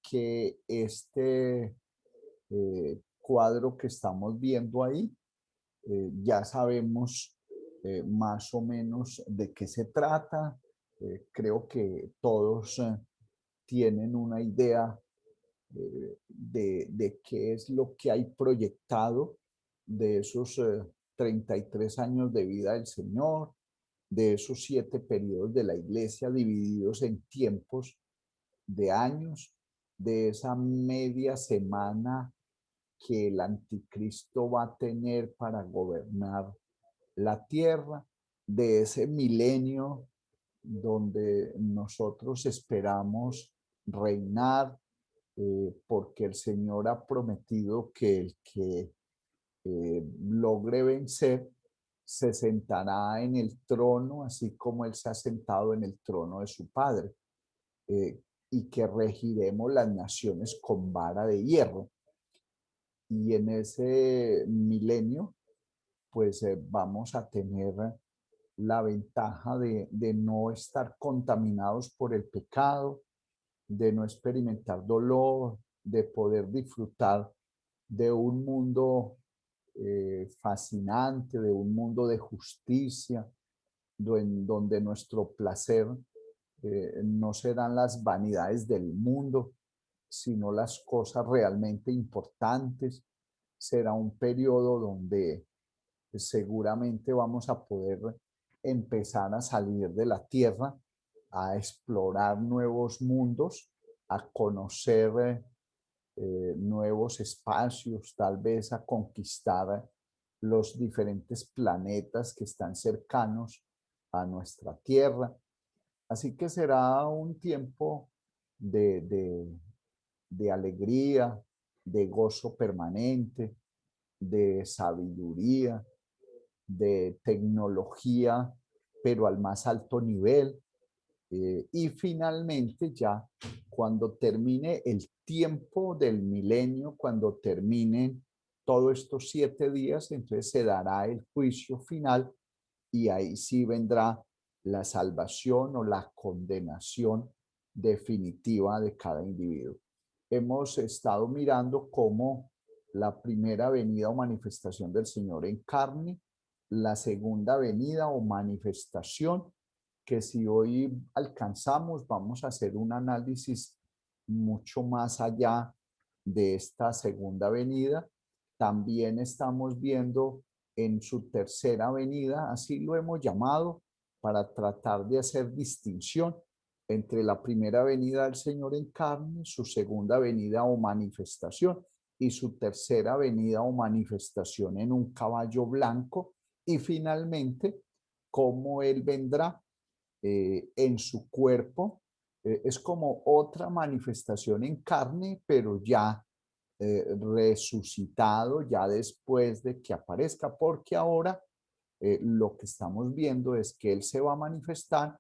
que este cuadro que estamos viendo ahí, ya sabemos más o menos de qué se trata. Creo que todos tienen una idea de qué es lo que hay proyectado de esos 33 años de vida del Señor, de esos 7 periodos de la iglesia divididos en tiempos de años, de esa media semana que el anticristo va a tener para gobernar la tierra, de ese milenio donde nosotros esperamos reinar, porque el Señor ha prometido que el que logre vencer se sentará en el trono, así como Él se ha sentado en el trono de su Padre, eh, y que regiremos las naciones con vara de hierro. Y en ese milenio, pues vamos a tener la ventaja de no estar contaminados por el pecado, de no experimentar dolor, de poder disfrutar de un mundo fascinante, de un mundo de justicia, donde nuestro placer no serán las vanidades del mundo, sino las cosas realmente importantes. Será un periodo donde seguramente vamos a poder empezar a salir de la tierra, a explorar nuevos mundos, a conocer nuevos espacios, tal vez a conquistar los diferentes planetas que están cercanos a nuestra tierra. Así que será un tiempo de, de, de alegría, de gozo permanente, de sabiduría, de tecnología, pero al más alto nivel. Y finalmente ya cuando termine el tiempo del milenio, cuando terminen todos estos 7 días, entonces se dará el juicio final y ahí sí vendrá la salvación o la condenación definitiva de cada individuo. Hemos estado mirando cómo la primera venida o manifestación del Señor en carne, la segunda venida o manifestación, que si hoy alcanzamos, vamos a hacer un análisis mucho más allá de esta segunda venida. También estamos viendo en su tercera venida, así lo hemos llamado, para tratar de hacer distinción entre la primera venida del Señor en carne, su segunda venida o manifestación, y su tercera venida o manifestación en un caballo blanco, y finalmente cómo Él vendrá en su cuerpo. Es como otra manifestación en carne, pero ya resucitado, ya después de que aparezca, porque ahora lo que estamos viendo es que Él se va a manifestar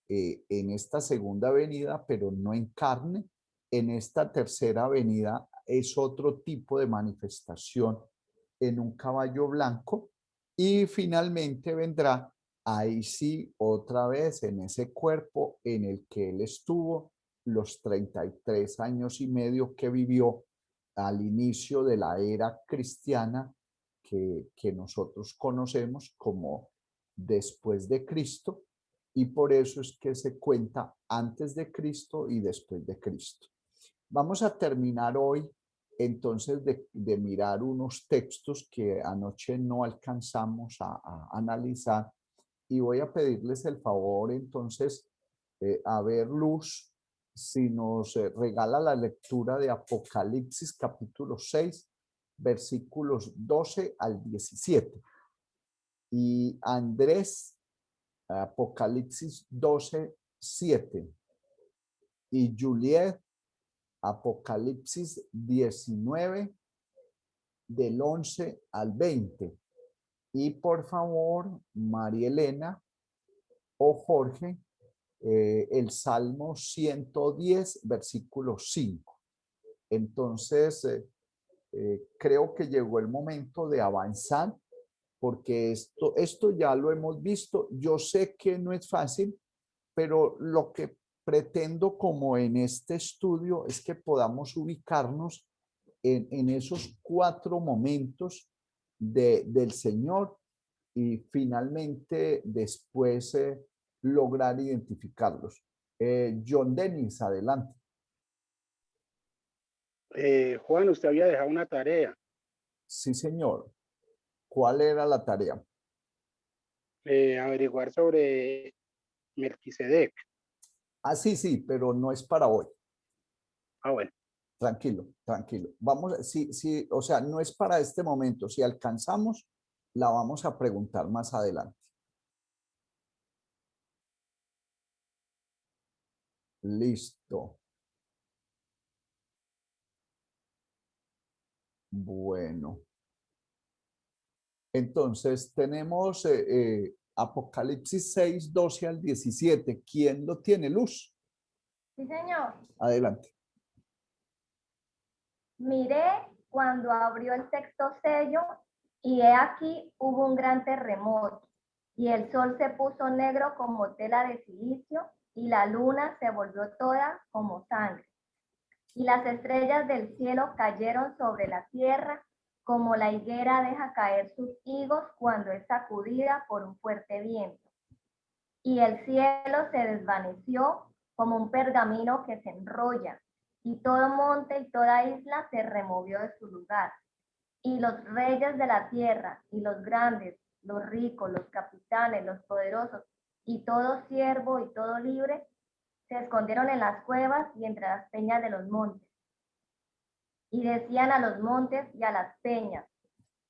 en esta segunda venida, pero no en carne. En esta tercera venida es otro tipo de manifestación en un caballo blanco, y finalmente vendrá ahí sí otra vez en ese cuerpo en el que Él estuvo los 33 años y medio que vivió al inicio de la era cristiana que nosotros conocemos como después de Cristo, y por eso es que se cuenta antes de Cristo y después de Cristo. Vamos a terminar hoy entonces de mirar unos textos que anoche no alcanzamos a analizar, y voy a pedirles el favor entonces, a ver, Luz, si nos regala la lectura de Apocalipsis capítulo 6, versículos 12 al 17. Y Andrés, Apocalipsis 12, 7. Y Juliet, Apocalipsis 19, del 11 al 20. Y por favor, María Elena o Jorge, el Salmo 110, versículo 5. Entonces, creo que llegó el momento de avanzar, porque esto ya lo hemos visto. Yo sé que no es fácil, pero lo que pretendo como en este estudio es que podamos ubicarnos en esos 4 momentos del Señor y finalmente después lograr identificarlos. John Dennis, adelante. Juan, usted había dejado una tarea, Sí, señor. ¿Cuál era la tarea? averiguar sobre Melquisedec. Ah, sí, sí, pero no es para hoy. Ah, bueno, Tranquilo, tranquilo. Vamos, sí, sí, o sea, no es para este momento. Si alcanzamos, la vamos a preguntar más adelante. Listo. Bueno. Entonces, tenemos Apocalipsis 6, 12 al 17. ¿Quién lo tiene, Luz? Sí, señor. Adelante. Miré cuando abrió el sexto sello y he aquí hubo un gran terremoto y el sol se puso negro como tela de silicio y la luna se volvió toda como sangre. Y las estrellas del cielo cayeron sobre la tierra como la higuera deja caer sus higos cuando es sacudida por un fuerte viento. Y el cielo se desvaneció como un pergamino que se enrolla, y todo monte y toda isla se removió de su lugar. Y los reyes de la tierra, y los grandes, los ricos, los capitanes, los poderosos, y todo siervo y todo libre, se escondieron en las cuevas y entre las peñas de los montes. Y decían a los montes y a las peñas,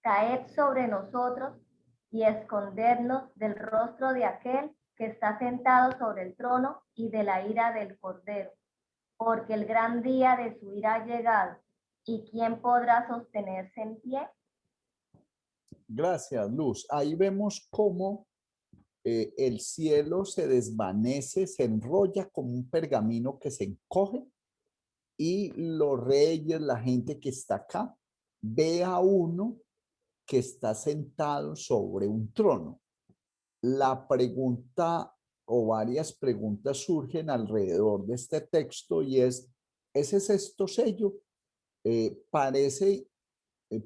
caed sobre nosotros y escondernos del rostro de aquel que está sentado sobre el trono y de la ira del Cordero, porque el gran día de su ira ha llegado, ¿y quién podrá sostenerse en pie? Gracias, Luz. Ahí vemos cómo el cielo se desvanece, se enrolla como un pergamino que se encoge y los reyes, la gente que está acá, ve a uno que está sentado sobre un trono. La pregunta o varias preguntas surgen alrededor de este texto y ¿ese sexto sello? Parece,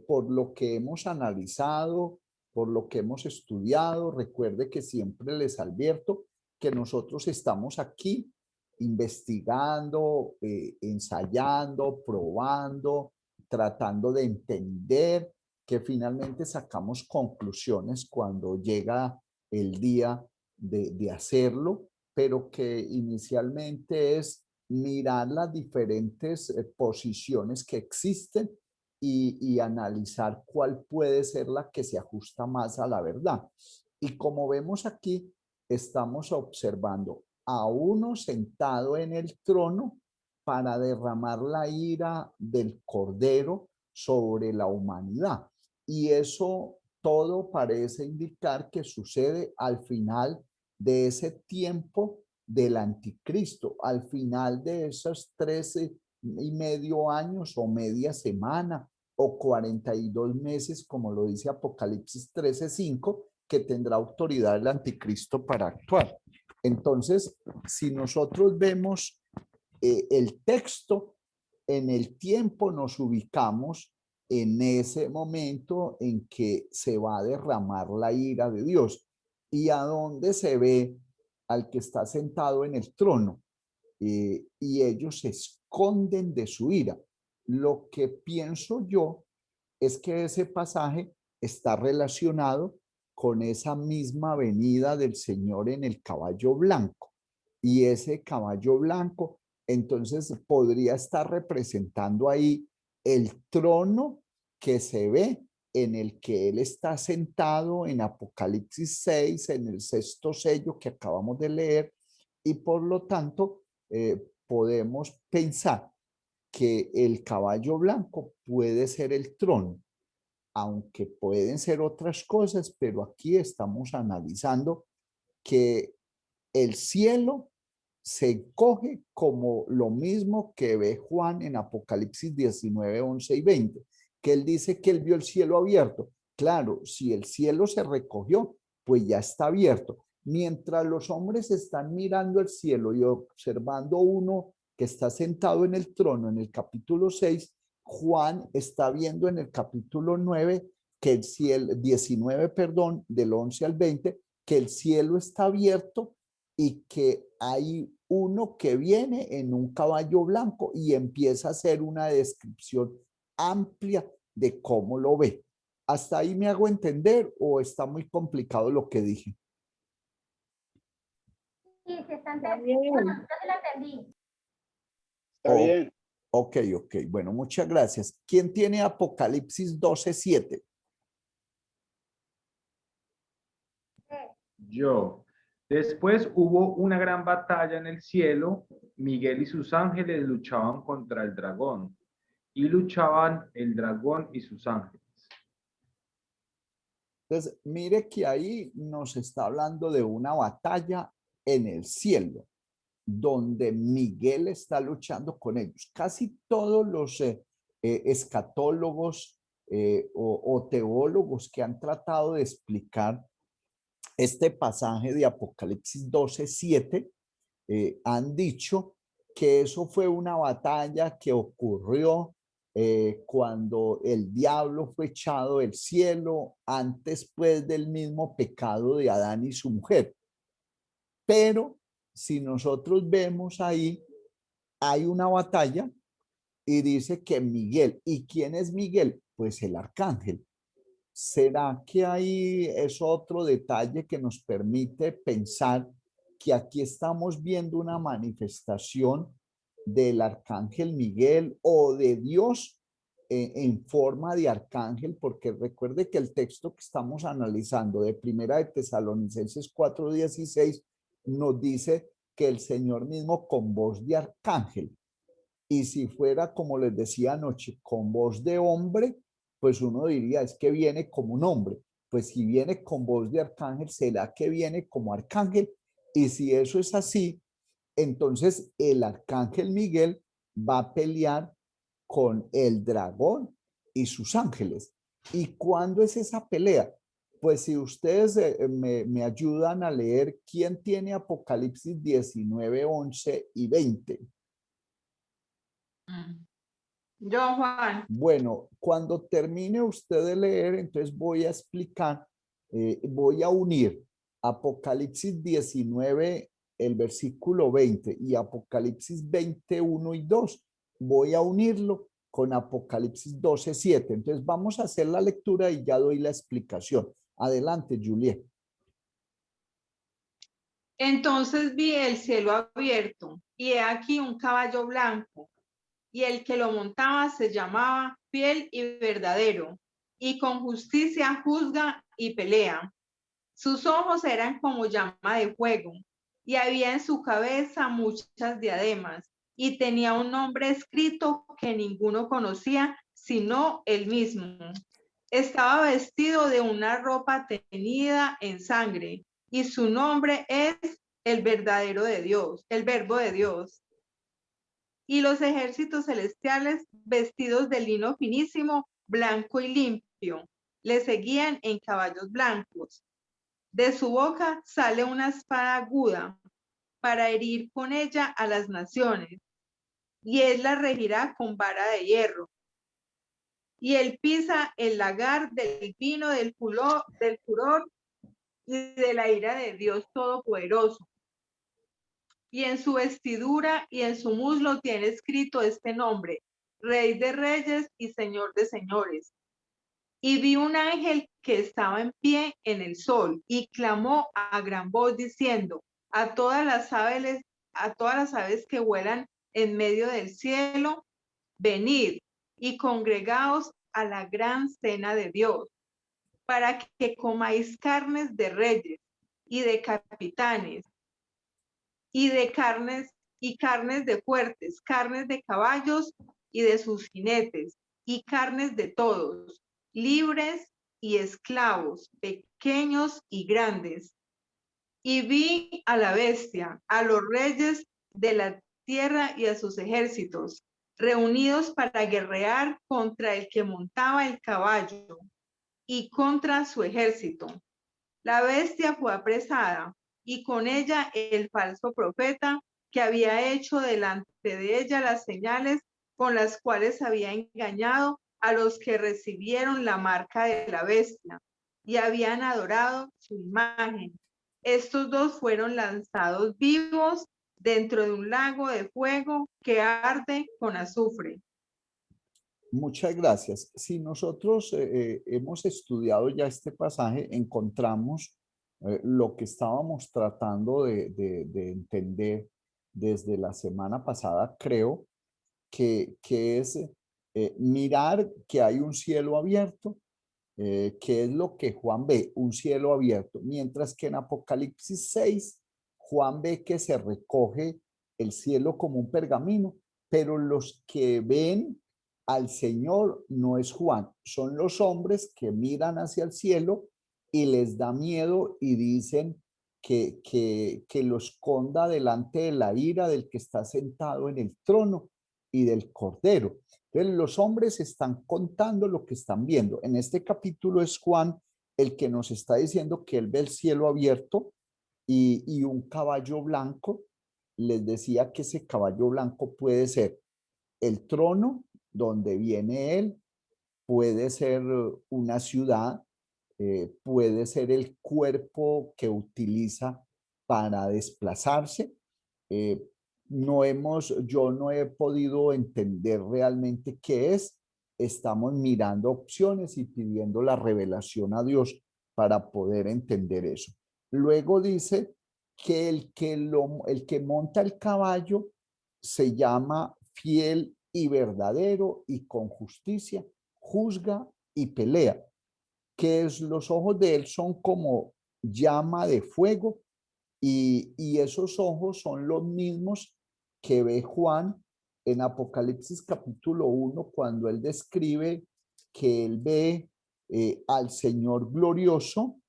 por lo que hemos analizado, por lo que hemos estudiado, recuerde que siempre les advierto que nosotros estamos aquí investigando, ensayando, probando, tratando de entender, que finalmente sacamos conclusiones cuando llega el día de hacerlo, pero que inicialmente es mirar las diferentes posiciones que existen y analizar cuál puede ser la que se ajusta más a la verdad. Y como vemos aquí, estamos observando a uno sentado en el trono para derramar la ira del Cordero sobre la humanidad. Y eso todo parece indicar que sucede al final de ese tiempo del anticristo, al final de esos 13 y medio años o media semana o 42 meses, como lo dice Apocalipsis 13:5, que tendrá autoridad el anticristo para actuar. Entonces, si nosotros vemos el texto, en el tiempo nos ubicamos en ese momento en que se va a derramar la ira de Dios. ¿Y a dónde se ve al que está sentado en el trono? Y ellos se esconden de su ira. Lo que pienso yo es que ese pasaje está relacionado con esa misma venida del Señor en el caballo blanco. Y ese caballo blanco, entonces podría estar representando ahí el trono que se ve en el que Él está sentado en Apocalipsis 6, en el sexto sello que acabamos de leer, y por lo tanto podemos pensar que el caballo blanco puede ser el trono, aunque pueden ser otras cosas, pero aquí estamos analizando que el cielo se coge como lo mismo que ve Juan en Apocalipsis 19, 11 y 20, que él dice que él vio el cielo abierto. Claro, si el cielo se recogió, pues ya está abierto. Mientras los hombres están mirando el cielo y observando uno que está sentado en el trono en el capítulo 6, Juan está viendo en el capítulo 9 que el cielo, 19, perdón, del 11 al 20, que el cielo está abierto y que hay uno que viene en un caballo blanco y empieza a hacer una descripción amplia de cómo lo ve. ¿Hasta ahí me hago entender o está muy complicado lo que dije? Sí, se está entendiendo. Bueno, yo sí la entendí. Está bien. Ok. Bueno, muchas gracias. ¿Quién tiene Apocalipsis 12:7? Yo. Después hubo una gran batalla en el cielo. Miguel y sus ángeles luchaban contra el dragón. Y luchaban el dragón y sus ángeles. Entonces, mire que ahí nos está hablando de una batalla en el cielo, donde Miguel está luchando con ellos. Casi todos los escatólogos o teólogos que han tratado de explicar este pasaje de Apocalipsis 12:7 han dicho que eso fue una batalla que ocurrió cuando el diablo fue echado del cielo, antes pues del mismo pecado de Adán y su mujer. Pero si nosotros vemos ahí, hay una batalla y dice que Miguel, ¿y quién es Miguel? Pues el arcángel. ¿Será que ahí es otro detalle que nos permite pensar que aquí estamos viendo una manifestación del arcángel Miguel o de Dios en forma de arcángel? Porque recuerde que el texto que estamos analizando de Primera de Tesalonicenses 4:16 nos dice que el Señor mismo con voz de arcángel. Y si fuera, como les decía anoche, con voz de hombre, pues uno diría, es que viene como un hombre. Pues si viene con voz de arcángel, ¿será que viene como arcángel? Y si eso es así, entonces el arcángel Miguel va a pelear con el dragón y sus ángeles. ¿Y cuándo es esa pelea? Pues si ustedes me ayudan a leer, ¿quién tiene Apocalipsis 19, 11 y 20? Yo, Juan. Bueno, cuando termine usted de leer, entonces voy a explicar, voy a unir Apocalipsis 19, el versículo 20 y Apocalipsis 21 y 2. Voy a unirlo con Apocalipsis 12:7. Entonces vamos a hacer la lectura y ya doy la explicación. Adelante, Juliet. Entonces vi el cielo abierto y he aquí un caballo blanco, y el que lo montaba se llamaba Fiel y Verdadero, y con justicia juzga y pelea. Sus ojos eran como llama de fuego, y había en su cabeza muchas diademas, y tenía un nombre escrito que ninguno conocía sino él mismo. Estaba vestido de una ropa teñida en sangre, y su nombre es el verdadero de Dios, el verbo de Dios. Y los ejércitos celestiales, vestidos de lino finísimo, blanco y limpio, le seguían en caballos blancos. De su boca sale una espada aguda para herir con ella a las naciones, y él la regirá con vara de hierro. Y él pisa el lagar del vino del furor y de la ira de Dios Todopoderoso. Y en su vestidura y en su muslo tiene escrito este nombre: Rey de Reyes y Señor de Señores. Y vi un ángel que estaba en pie en el sol y clamó a gran voz diciendo a todas las aves que vuelan en medio del cielo: venid y congregaos a la gran cena de Dios, para que comáis carnes de reyes y de capitanes y de carnes de fuertes, carnes de caballos y de sus jinetes, y carnes de todos, libres y esclavos, pequeños y grandes. Y vi a la bestia, a los reyes de la tierra y a sus ejércitos, reunidos para guerrear contra el que montaba el caballo y contra su ejército. La bestia fue apresada y con ella el falso profeta que había hecho delante de ella las señales con las cuales había engañado a los que recibieron la marca de la bestia y habían adorado su imagen. Estos dos fueron lanzados vivos dentro de un lago de fuego que arde con azufre. Muchas gracias. Si nosotros hemos estudiado ya este pasaje, encontramos lo que estábamos tratando de entender desde la semana pasada, creo, que es mirar que hay un cielo abierto, que es lo que Juan ve, un cielo abierto, mientras que en Apocalipsis 6, Juan ve que se recoge el cielo como un pergamino, pero los que ven al Señor no es Juan, son los hombres que miran hacia el cielo y les da miedo y dicen que lo esconda delante de la ira del que está sentado en el trono y del Cordero. Entonces, los hombres están contando lo que están viendo. En este capítulo es Juan el que nos está diciendo que él ve el cielo abierto y un caballo blanco. Les decía que ese caballo blanco puede ser el trono donde viene él, puede ser una ciudad, puede ser el cuerpo que utiliza para desplazarse. Yo no he podido entender realmente qué es. Estamos mirando opciones y pidiendo la revelación a Dios para poder entender eso. Luego dice que el que monta el caballo se llama fiel y verdadero y con justicia juzga y pelea. Que los ojos de él son como llama de fuego y esos ojos son los mismos que ve Juan en Apocalipsis capítulo 1 cuando él describe que él ve al Señor glorioso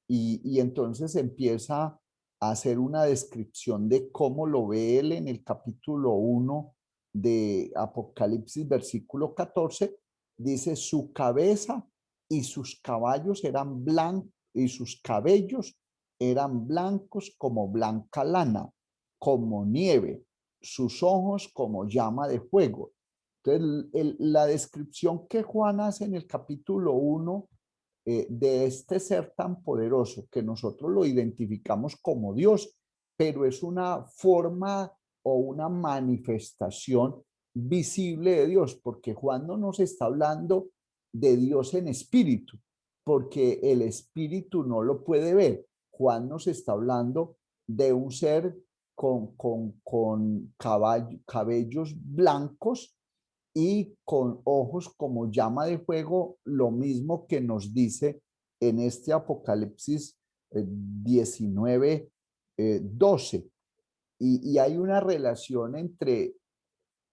y entonces empieza a hacer una descripción de cómo lo ve él en el capítulo 1 de Apocalipsis versículo 14. Dice, su cabeza y sus caballos eran blancos y sus cabellos eran blancos como blanca lana, como nieve, sus ojos como llama de fuego. Entonces, la descripción que Juan hace en el capítulo 1 de este ser tan poderoso, que nosotros lo identificamos como Dios, pero es una forma o una manifestación visible de Dios, porque Juan no nos está hablando de Dios en espíritu, porque el espíritu no lo puede ver. Juan nos está hablando de un ser con cabellos blancos y con ojos como llama de fuego, lo mismo que nos dice en este Apocalipsis 19, 12. Y hay una relación entre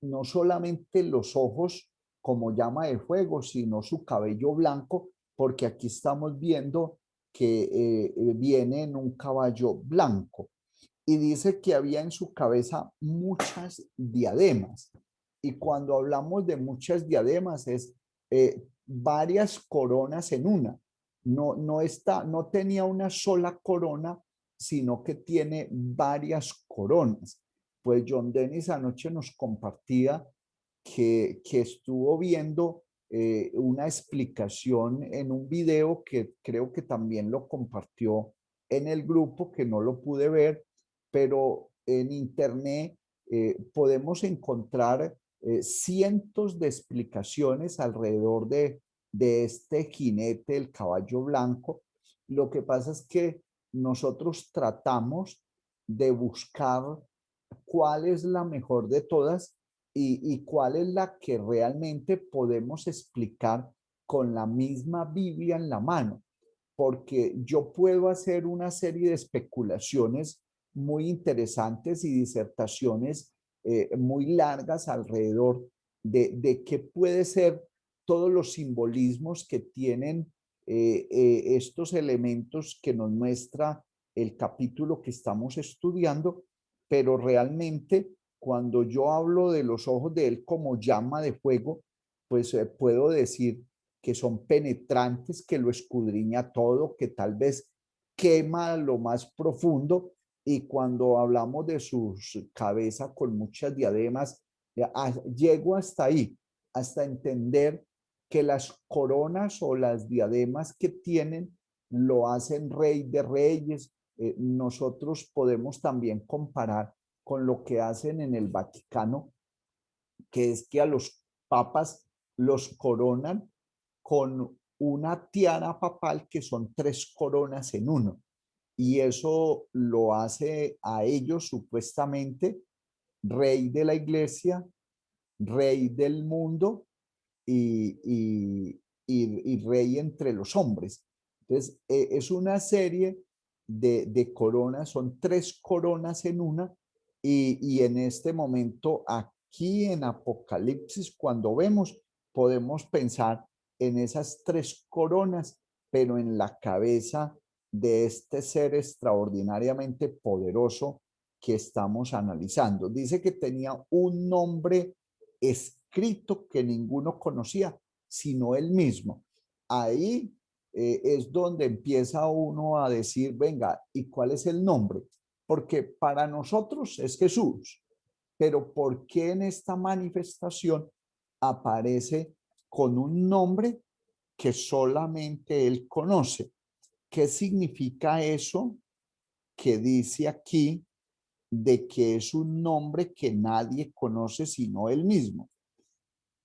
no solamente los ojos como llama de fuego, sino su cabello blanco, porque aquí estamos viendo que viene en un caballo blanco. Y dice que había en su cabeza muchas diademas. Y cuando hablamos de muchas diademas es varias coronas en una. No tenía una sola corona, sino que tiene varias coronas. Pues John Dennis anoche nos compartía que estuvo viendo una explicación en un video que creo que también lo compartió en el grupo, que no lo pude ver, pero en internet podemos encontrar cientos de explicaciones alrededor de este jinete, el caballo blanco. Lo que pasa es que nosotros tratamos de buscar cuál es la mejor de todas y cuál es la que realmente podemos explicar con la misma Biblia en la mano, porque yo puedo hacer una serie de especulaciones muy interesantes y disertaciones muy largas alrededor de qué puede ser todos los simbolismos que tienen estos elementos que nos muestra el capítulo que estamos estudiando, pero realmente cuando yo hablo de los ojos de él como llama de fuego, pues puedo decir que son penetrantes, que lo escudriña todo, que tal vez quema lo más profundo, y cuando hablamos de su cabeza con muchas diademas, llego hasta ahí, hasta entender que las coronas o las diademas que tienen lo hacen rey de reyes. Nosotros podemos también comparar con lo que hacen en el Vaticano, que es que a los papas los coronan con una tiara papal que son 3 coronas en uno. Y eso lo hace a ellos supuestamente rey de la iglesia, rey del mundo y rey entre los hombres. Entonces, es una serie de coronas, son 3 coronas en una, y en este momento aquí en Apocalipsis, cuando vemos, podemos pensar en esas 3 coronas, pero en la cabeza de este ser extraordinariamente poderoso que estamos analizando. Dice que tenía un nombre escrito que ninguno conocía, sino él mismo. Ahí es donde empieza uno a decir, venga, ¿y cuál es el nombre? Porque para nosotros es Jesús, pero ¿por qué en esta manifestación aparece con un nombre que solamente él conoce? ¿Qué significa eso que dice aquí de que es un nombre que nadie conoce sino él mismo?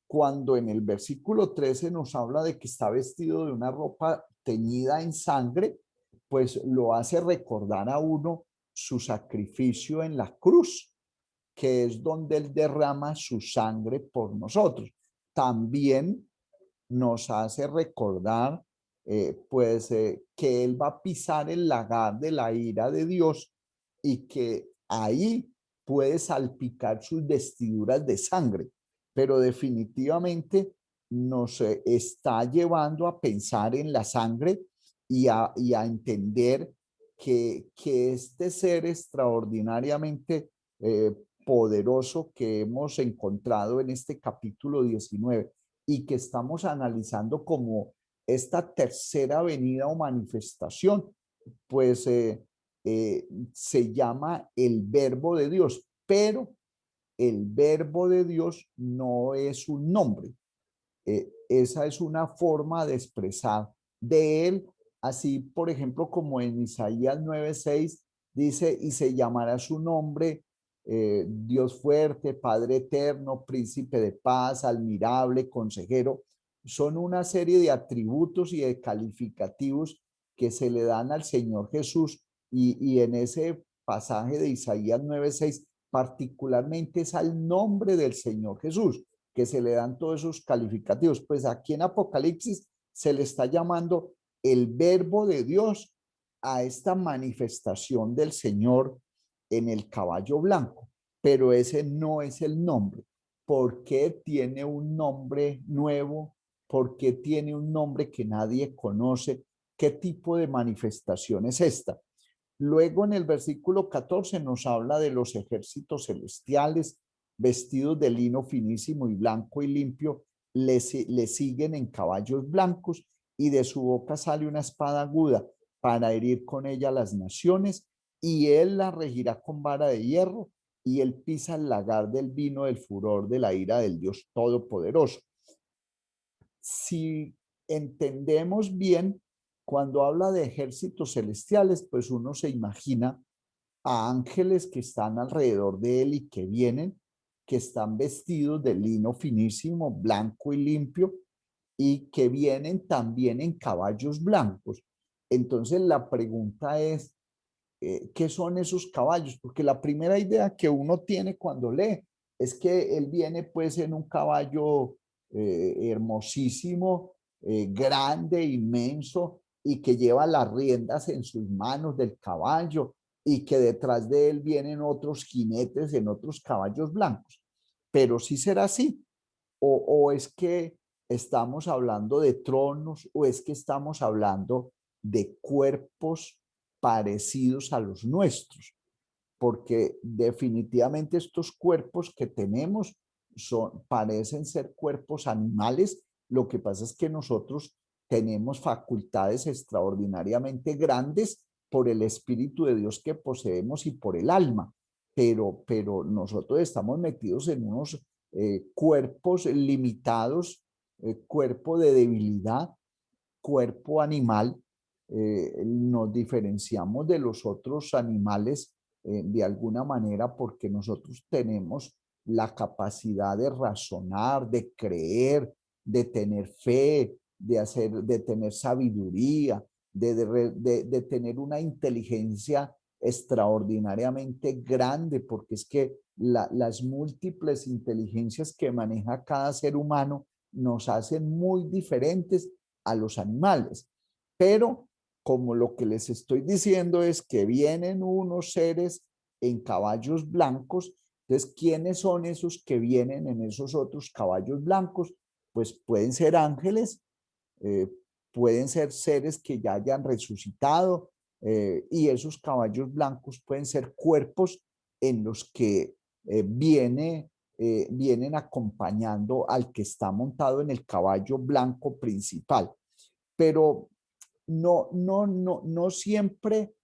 Cuando en el versículo 13 nos habla de que está vestido de una ropa teñida en sangre, pues lo hace recordar a uno su sacrificio en la cruz, que es donde él derrama su sangre por nosotros. También nos hace recordar que él va a pisar el lagar de la ira de Dios y que ahí puede salpicar sus vestiduras de sangre, pero definitivamente nos está llevando a pensar en la sangre y a entender que este ser extraordinariamente poderoso que hemos encontrado en este capítulo 19 y que estamos analizando como esta tercera venida o manifestación, pues se llama el Verbo de Dios, pero el Verbo de Dios no es un nombre. Esa es una forma de expresar de él, así por ejemplo como en Isaías 9:6 dice, y se llamará su nombre Dios fuerte, Padre eterno, príncipe de paz, admirable, consejero. Son una serie de atributos y de calificativos que se le dan al Señor Jesús, y en ese pasaje de Isaías 9:6 particularmente es al nombre del Señor Jesús que se le dan todos esos calificativos. Pues aquí en Apocalipsis se le está llamando el Verbo de Dios a esta manifestación del Señor en el caballo blanco, pero ese no es el nombre. ¿Por qué tiene un nombre nuevo? ¿Por qué tiene un nombre que nadie conoce? ¿Qué tipo de manifestación es esta? Luego en el versículo 14 nos habla de los ejércitos celestiales vestidos de lino finísimo y blanco y limpio, le siguen en caballos blancos, y de su boca sale una espada aguda para herir con ella las naciones, y él la regirá con vara de hierro, y él pisa el lagar del vino del furor de la ira del Dios Todopoderoso. Si entendemos bien, cuando habla de ejércitos celestiales, pues uno se imagina a ángeles que están alrededor de él y que vienen, que están vestidos de lino finísimo, blanco y limpio, y que vienen también en caballos blancos. Entonces la pregunta es, ¿qué son esos caballos? Porque la primera idea que uno tiene cuando lee es que él viene pues en un caballo hermosísimo, grande, inmenso, y que lleva las riendas en sus manos del caballo, y que detrás de él vienen otros jinetes en otros caballos blancos. Pero sí será así, o es que estamos hablando de tronos, o es que estamos hablando de cuerpos parecidos a los nuestros, porque definitivamente estos cuerpos que tenemos parecen ser cuerpos animales. Lo que pasa es que nosotros tenemos facultades extraordinariamente grandes por el Espíritu de Dios que poseemos y por el alma, pero nosotros estamos metidos en unos cuerpos limitados, cuerpo de debilidad, cuerpo animal. Nos diferenciamos de los otros animales de alguna manera porque nosotros tenemos la capacidad de razonar, de creer, de tener fe, de tener sabiduría, de tener una inteligencia extraordinariamente grande, porque es que las múltiples inteligencias que maneja cada ser humano nos hacen muy diferentes a los animales. Pero como lo que les estoy diciendo es que vienen unos seres en caballos blancos, entonces, ¿quiénes son esos que vienen en esos otros caballos blancos? Pues pueden ser ángeles, pueden ser seres que ya hayan resucitado, y esos caballos blancos pueden ser cuerpos en los que vienen acompañando al que está montado en el caballo blanco principal. Pero no siempre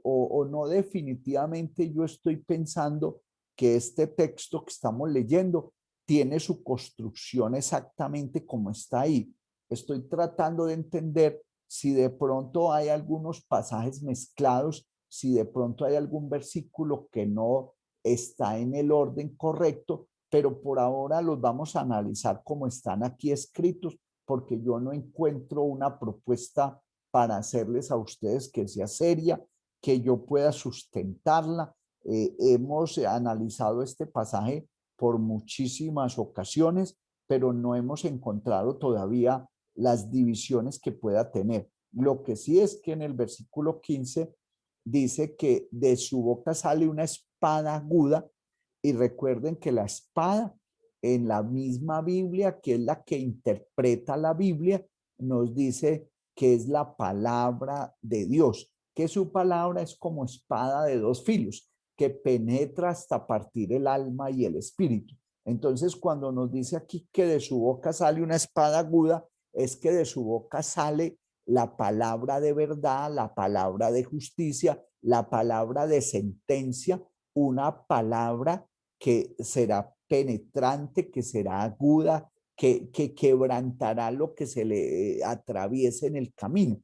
o no definitivamente yo estoy pensando que este texto que estamos leyendo tiene su construcción exactamente como está ahí. Estoy tratando de entender si de pronto hay algunos pasajes mezclados, si de pronto hay algún versículo que no está en el orden correcto, pero por ahora los vamos a analizar como están aquí escritos, porque yo no encuentro una propuesta para hacerles a ustedes que sea seria, que yo pueda sustentarla. Hemos analizado este pasaje por muchísimas ocasiones, pero no hemos encontrado todavía las divisiones que pueda tener. Lo que sí es que en el versículo 15 dice que de su boca sale una espada aguda, y recuerden que la espada en la misma Biblia, que es la que interpreta la Biblia, nos dice que es la palabra de Dios, que su palabra es como espada de dos filos, que penetra hasta partir el alma y el espíritu. Entonces, cuando nos dice aquí que de su boca sale una espada aguda, es que de su boca sale la palabra de verdad, la palabra de justicia, la palabra de sentencia, una palabra que será penetrante, que será aguda, que quebrantará lo que se le atraviese en el camino.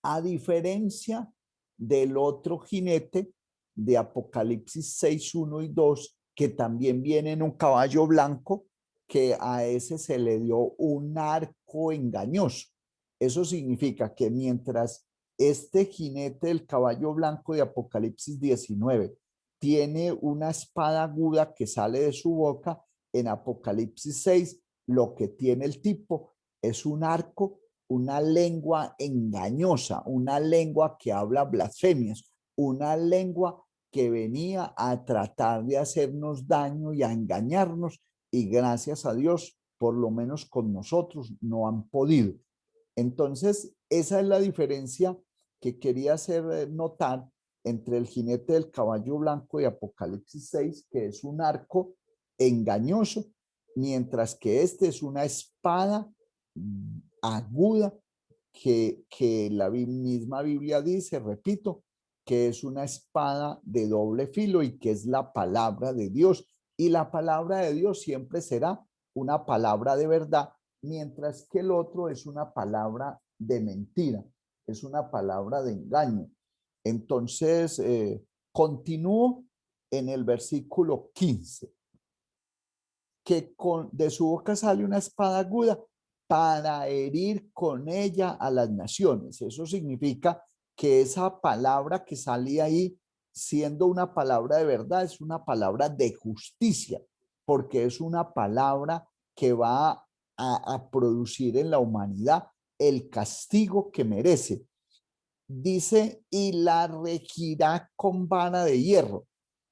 A diferencia del otro jinete de Apocalipsis 6, 1 y 2, que también viene en un caballo blanco, que a ese se le dio un arco engañoso. Eso significa que mientras este jinete del caballo blanco de Apocalipsis 19 tiene una espada aguda que sale de su boca, en Apocalipsis 6 lo que tiene el tipo es un arco, una lengua engañosa, una lengua que habla blasfemias, una lengua que venía a tratar de hacernos daño y a engañarnos, y gracias a Dios, por lo menos con nosotros, no han podido. Entonces, esa es la diferencia que quería hacer notar entre el jinete del caballo blanco de Apocalipsis 6, que es un arco engañoso, mientras que este es una espada aguda que la misma Biblia dice, repito, que es una espada de doble filo y que es la palabra de Dios. Y la palabra de Dios siempre será una palabra de verdad, mientras que el otro es una palabra de mentira, es una palabra de engaño. Entonces, continúo en el versículo 15, que de su boca sale una espada aguda para herir con ella a las naciones. Eso significa que esa palabra que salía ahí, siendo una palabra de verdad, es una palabra de justicia, porque es una palabra que va a producir en la humanidad el castigo que merece. Dice, y la regirá con vara de hierro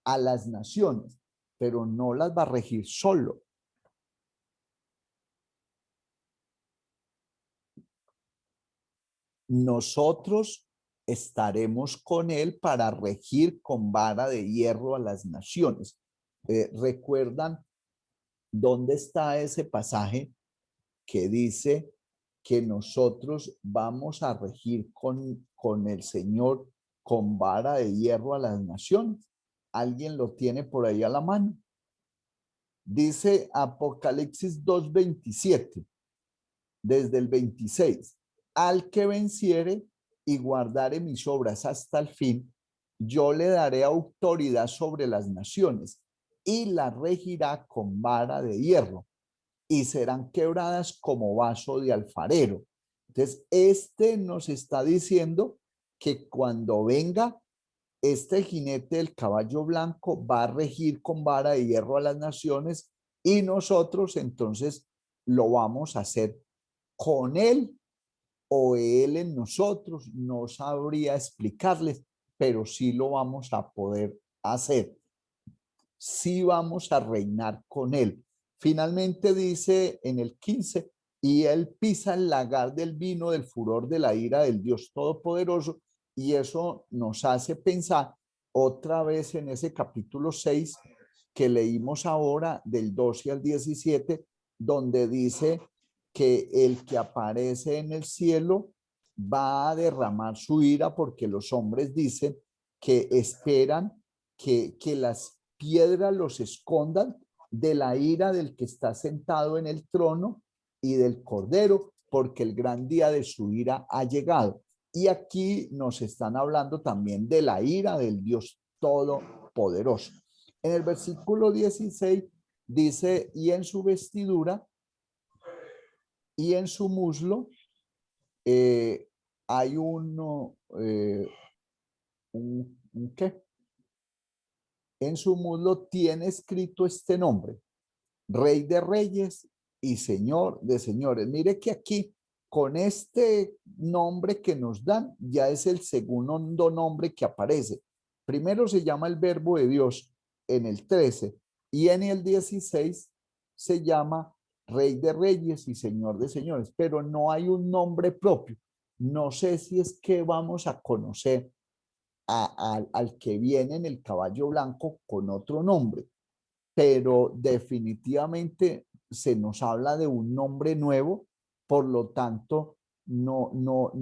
a las naciones, pero no las va a regir solo. Nosotros estaremos con él para regir con vara de hierro a las naciones. ¿Recuerdan dónde está ese pasaje que dice que nosotros vamos a regir con el Señor con vara de hierro a las naciones. ¿Alguien lo tiene por ahí a la mano? Dice Apocalipsis 2:27, desde el 26. Al que venciere y guardare mis obras hasta el fin, yo le daré autoridad sobre las naciones y la regirá con vara de hierro y serán quebradas como vaso de alfarero. Entonces, nos está diciendo que cuando venga este jinete del caballo blanco va a regir con vara de hierro a las naciones y nosotros entonces lo vamos a hacer con él o él en nosotros. No sabría explicarles, pero sí lo vamos a poder hacer. Sí vamos a reinar con él. Finalmente dice en el 15, y él pisa el lagar del vino del furor de la ira del Dios Todopoderoso, y eso nos hace pensar otra vez en ese capítulo 6 que leímos ahora del 12 al 17, donde dice que el que aparece en el cielo va a derramar su ira porque los hombres dicen que esperan que las piedras los escondan de la ira del que está sentado en el trono y del Cordero, porque el gran día de su ira ha llegado. Y aquí nos están hablando también de la ira del Dios Todopoderoso. En el versículo 16 dice, y en su vestidura y en su muslo hay un ¿qué? En su muslo tiene escrito este nombre, Rey de Reyes y Señor de Señores. Mire que aquí, con este nombre que nos dan, ya es el segundo nombre que aparece. Primero se llama el Verbo de Dios en el 13 y en el 16 se llama Rey de Reyes y Señor de Señores, pero no hay un nombre propio. No sé si es que vamos a conocer al que viene en el caballo blanco con otro nombre, pero definitivamente se nos habla de un nombre nuevo, por lo tanto no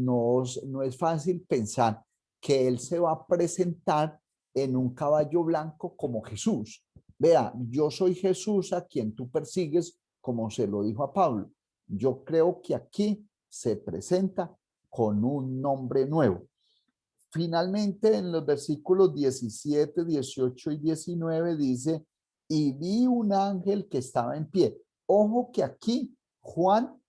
es fácil pensar que él se va a presentar en un caballo blanco como Jesús. Vea, yo soy Jesús a quien tú persigues, como se lo dijo a Pablo. Yo creo que aquí se presenta con un nombre nuevo. Finalmente, en los versículos 17, 18 y 19 dice, y vi un ángel que estaba en pie. Ojo que aquí Juan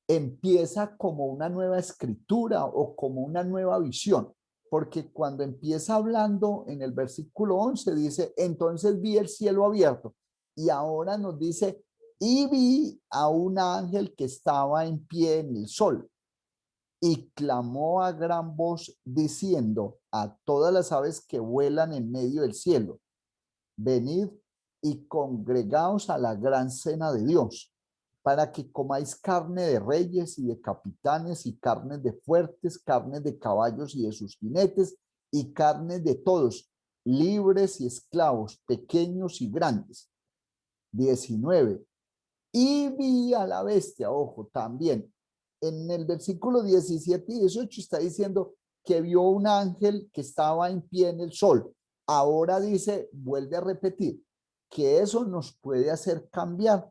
empieza como una nueva escritura o como una nueva visión, porque cuando empieza hablando en el versículo 11 dice, entonces vi el cielo abierto, y ahora nos dice, y vi a un ángel que estaba en pie en el sol. Y clamó a gran voz diciendo a todas las aves que vuelan en medio del cielo, venid y congregaos a la gran cena de Dios, para que comáis carne de reyes y de capitanes y carnes de fuertes, carnes de caballos y de sus jinetes y carnes de todos, libres y esclavos, pequeños y grandes. 19. Y vi a la bestia, ojo, también. En el versículo 17 y 18 está diciendo que vio un ángel que estaba en pie en el sol. Ahora dice, vuelve a repetir, que eso nos puede hacer cambiar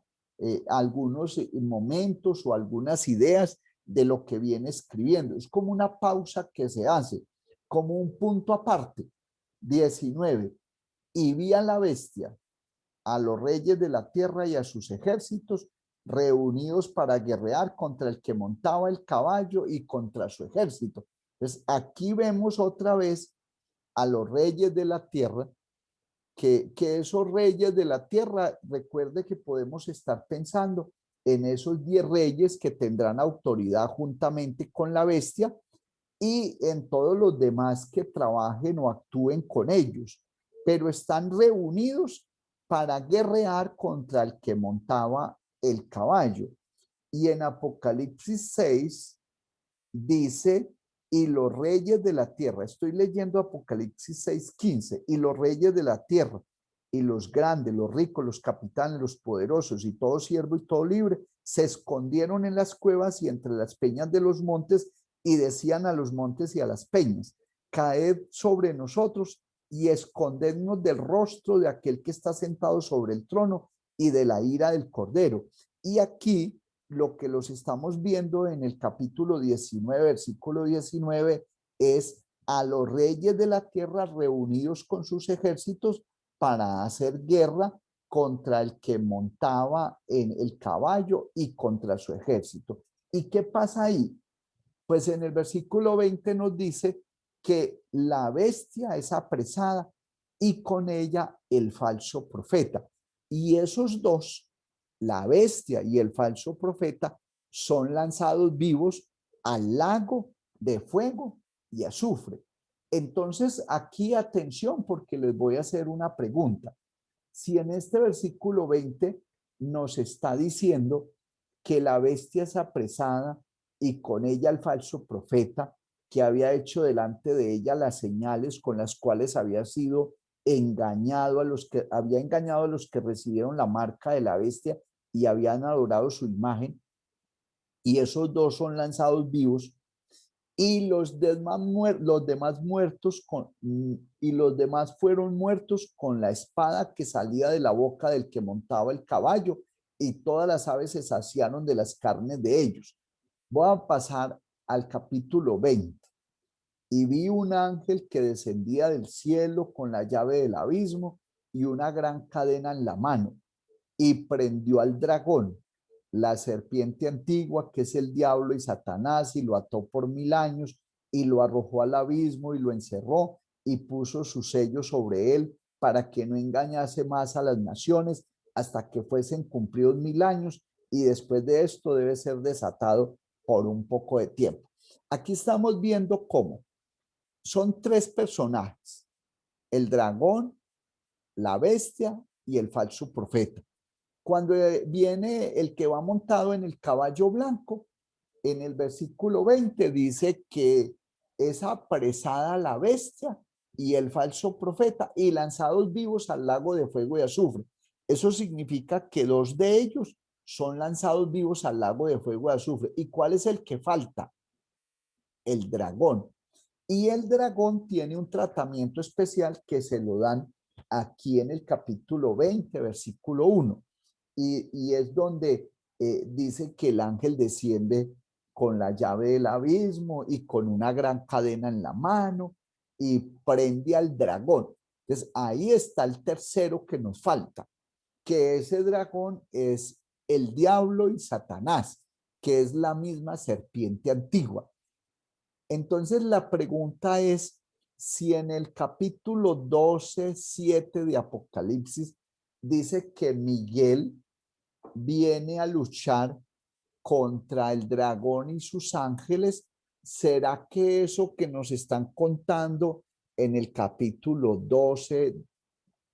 algunos momentos o algunas ideas de lo que viene escribiendo. Es como una pausa que se hace, como un punto aparte. 19. Y vi a la bestia, a los reyes de la tierra y a sus ejércitos, reunidos para guerrear contra el que montaba el caballo y contra su ejército. Entonces, aquí vemos otra vez a los reyes de la tierra, que esos reyes de la tierra, recuerde que podemos estar pensando en esos 10 reyes que tendrán autoridad juntamente con la bestia y en todos los demás que trabajen o actúen con ellos, pero están reunidos para guerrear contra el que montaba el caballo. Y en Apocalipsis 6 dice, y los reyes de la tierra, estoy leyendo Apocalipsis 6:15, y los reyes de la tierra y los grandes, los ricos, los capitanes, los poderosos y todo siervo y todo libre se escondieron en las cuevas y entre las peñas de los montes y decían a los montes y a las peñas: caed sobre nosotros y escondednos del rostro de aquel que está sentado sobre el trono y de la ira del Cordero. Y aquí lo que los estamos viendo en el capítulo 19, versículo 19, es a los reyes de la tierra reunidos con sus ejércitos para hacer guerra contra el que montaba en el caballo y contra su ejército. ¿Y qué pasa ahí? Pues en el versículo 20 nos dice que la bestia es apresada y con ella el falso profeta. Y esos dos, la bestia y el falso profeta, son lanzados vivos al lago de fuego y azufre. Entonces, aquí atención, porque les voy a hacer una pregunta. Si en este versículo 20 nos está diciendo que la bestia es apresada y con ella el falso profeta, que había hecho delante de ella las señales con las cuales había sido engañado había engañado a los que recibieron la marca de la bestia y habían adorado su imagen, y esos dos son lanzados vivos, y los demás fueron muertos con la espada que salía de la boca del que montaba el caballo, y todas las aves se saciaron de las carnes de ellos. Voy a pasar al capítulo 20. Y vi un ángel que descendía del cielo con la llave del abismo y una gran cadena en la mano, y prendió al dragón, la serpiente antigua, que es el diablo y Satanás, y lo ató por 1000 años, y lo arrojó al abismo y lo encerró, y puso su sello sobre él para que no engañase más a las naciones hasta que fuesen cumplidos 1000 años, y después de esto debe ser desatado por un poco de tiempo. Aquí estamos viendo cómo son tres personajes: el dragón, la bestia y el falso profeta. Cuando viene el que va montado en el caballo blanco, en el versículo 20 dice que es apresada la bestia y el falso profeta y lanzados vivos al lago de fuego y azufre. Eso significa que dos de ellos son lanzados vivos al lago de fuego y azufre. ¿Y cuál es el que falta? El dragón. Y el dragón tiene un tratamiento especial que se lo dan aquí en el capítulo 20, versículo 1. Y es donde dice que el ángel desciende con la llave del abismo y con una gran cadena en la mano y prende al dragón. Entonces ahí está el tercero que nos falta, que ese dragón es el diablo y Satanás, que es la misma serpiente antigua. Entonces la pregunta es si en el capítulo 12, 7 de Apocalipsis dice que Miguel viene a luchar contra el dragón y sus ángeles, ¿será que eso que nos están contando en el capítulo 12,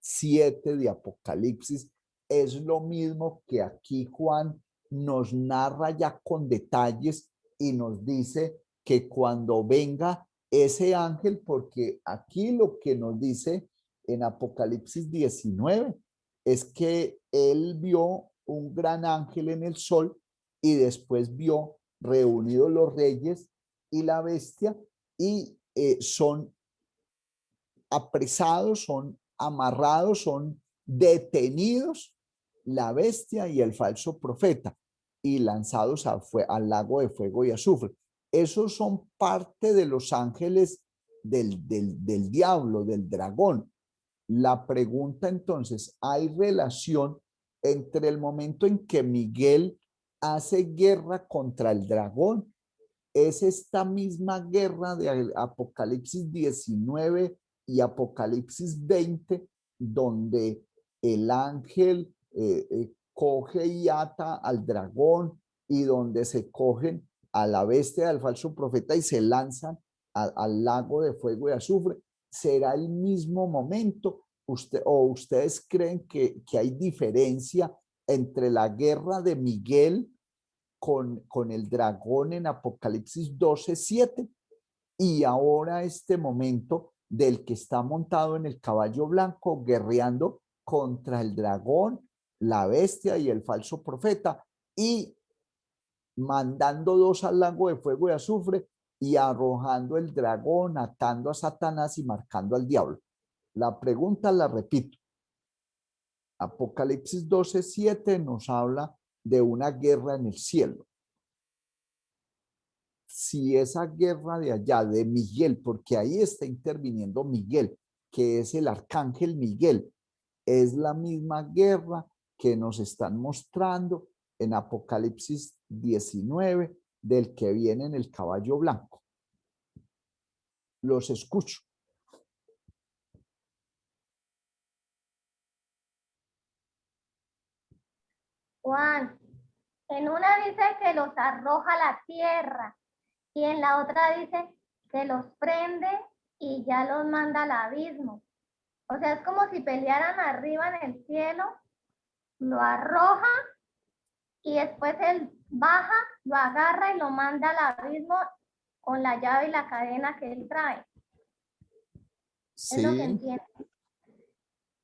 7 de Apocalipsis es lo mismo que aquí Juan nos narra ya con detalles y nos dice que cuando venga ese ángel? Porque aquí lo que nos dice en Apocalipsis 19 es que él vio un gran ángel en el sol y después vio reunidos los reyes y la bestia, y son apresados, son amarrados, son detenidos la bestia y el falso profeta y lanzados al lago de fuego y azufre. Esos son parte de los ángeles del diablo, del dragón. La pregunta entonces, ¿hay relación entre el momento en que Miguel hace guerra contra el dragón? ¿Es esta misma guerra de Apocalipsis 19 y Apocalipsis 20 donde el ángel coge y ata al dragón y donde se cogen a la bestia del falso profeta y se lanzan al lago de fuego y azufre? ¿Será el mismo momento? ¿Ustedes creen que hay diferencia entre la guerra de Miguel con el dragón en Apocalipsis 12, 7 y ahora este momento del que está montado en el caballo blanco guerreando contra el dragón, la bestia y el falso profeta, y mandando 2 al lago de fuego y azufre y arrojando el dragón, atando a Satanás y marcando al diablo. La pregunta la repito. Apocalipsis 12:7 nos habla de una guerra en el cielo. Si esa guerra de allá, de Miguel, porque ahí está interviniendo Miguel, que es el arcángel Miguel, es la misma guerra que nos están mostrando en Apocalipsis 19, del que viene en el caballo blanco. Los escucho. Juan, en una dice que los arroja a la tierra y en la otra dice que los prende y ya los manda al abismo. O sea, es como si pelearan arriba en el cielo, lo arroja y después él baja, lo agarra y lo manda al abismo con la llave y la cadena que él trae. Es lo que Sí, entiendo.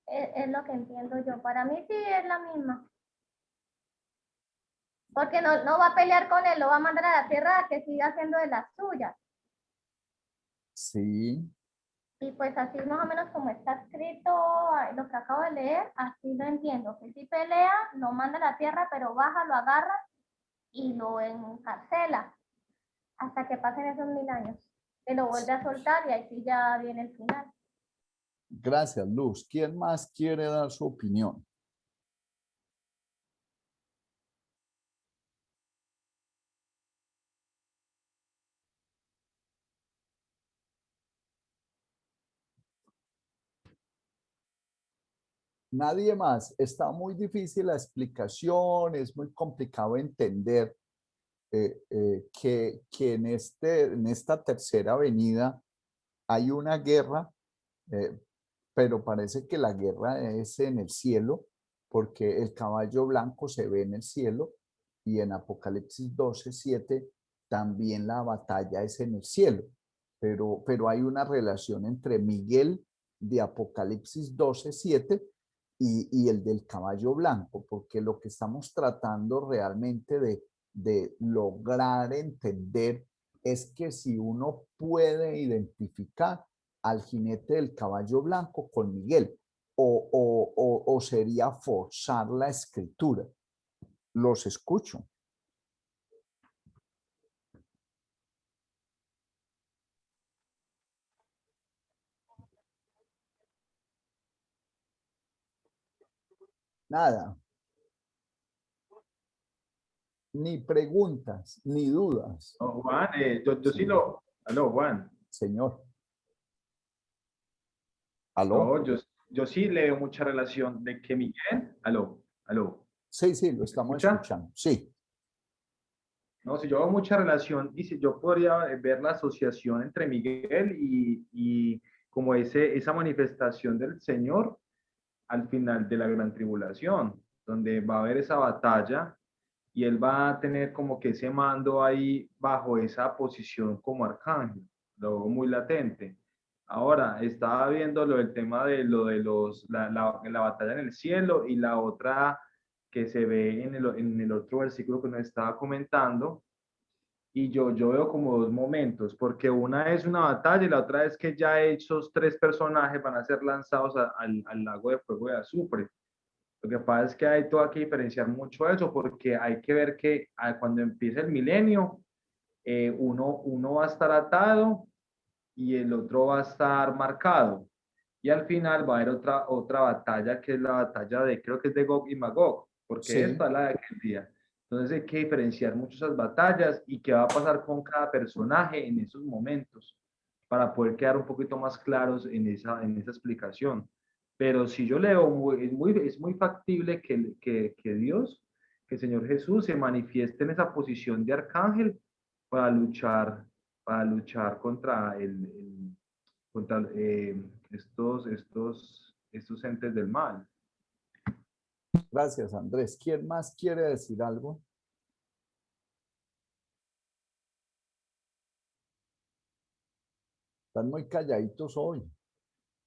Es lo que entiendo yo. Para mí sí es la misma. Porque no va a pelear con él, lo va a mandar a la tierra a que siga haciendo de las suyas. sí. Y pues así más o menos como está escrito lo que acabo de leer, así lo entiendo. Que si pelea, lo manda a la tierra, pero baja, lo agarra y lo encarcela hasta que pasen esos 1000 años. Que lo vuelve a soltar y ahí sí ya viene el final. Gracias, Luz. ¿Quién más quiere dar su opinión? Nadie más. Está muy difícil la explicación, es muy complicado entender que en esta tercera venida hay una guerra, eh, pero parece que la guerra es en el cielo, porque el caballo blanco se ve en el cielo y en Apocalipsis 12:7 también la batalla es en el cielo, pero hay una relación entre Miguel de Apocalipsis 12:7 y el del caballo blanco, porque lo que estamos tratando realmente de lograr entender es que si uno puede identificar al jinete del caballo blanco con Miguel, o sería forzar la escritura. Los escucho. Nada, ni preguntas, ni dudas. No, Juan, yo sí Sí, lo... Aló, Juan. señor. ¿Aló? No, yo sí le veo mucha relación de que Miguel... Aló. Sí, sí, lo ¿Me estamos escucha? escuchando. Sí, No, si yo veo mucha relación y si yo podría ver la asociación entre Miguel y como esa manifestación del Señor al final de la gran tribulación, donde va a haber esa batalla y él va a tener como que ese mando ahí bajo esa posición como arcángel, lo veo muy latente. Ahora, estaba viendo lo del tema de la batalla en el cielo y la otra que se ve en el otro versículo que nos estaba comentando, y yo veo como dos momentos, porque una es una batalla y la otra es que ya esos 3 personajes van a ser lanzados al lago de fuego de azufre. Lo que pasa es que hay todo que diferenciar mucho eso, porque hay que ver que cuando empiece el milenio, uno va a estar atado y el otro va a estar marcado. Y al final va a haber otra batalla que es la batalla de, creo que es de Gog y Magog, porque sí. esta es la de aquel día. Entonces hay que diferenciar mucho esas batallas y qué va a pasar con cada personaje en esos momentos para poder quedar un poquito más claros en esa explicación. Pero si yo leo, es muy factible que Dios, que el Señor Jesús se manifieste en esa posición de arcángel para luchar, para luchar contra contra estos entes del mal. Gracias, Andrés. ¿Quién más quiere decir algo? Están muy calladitos hoy,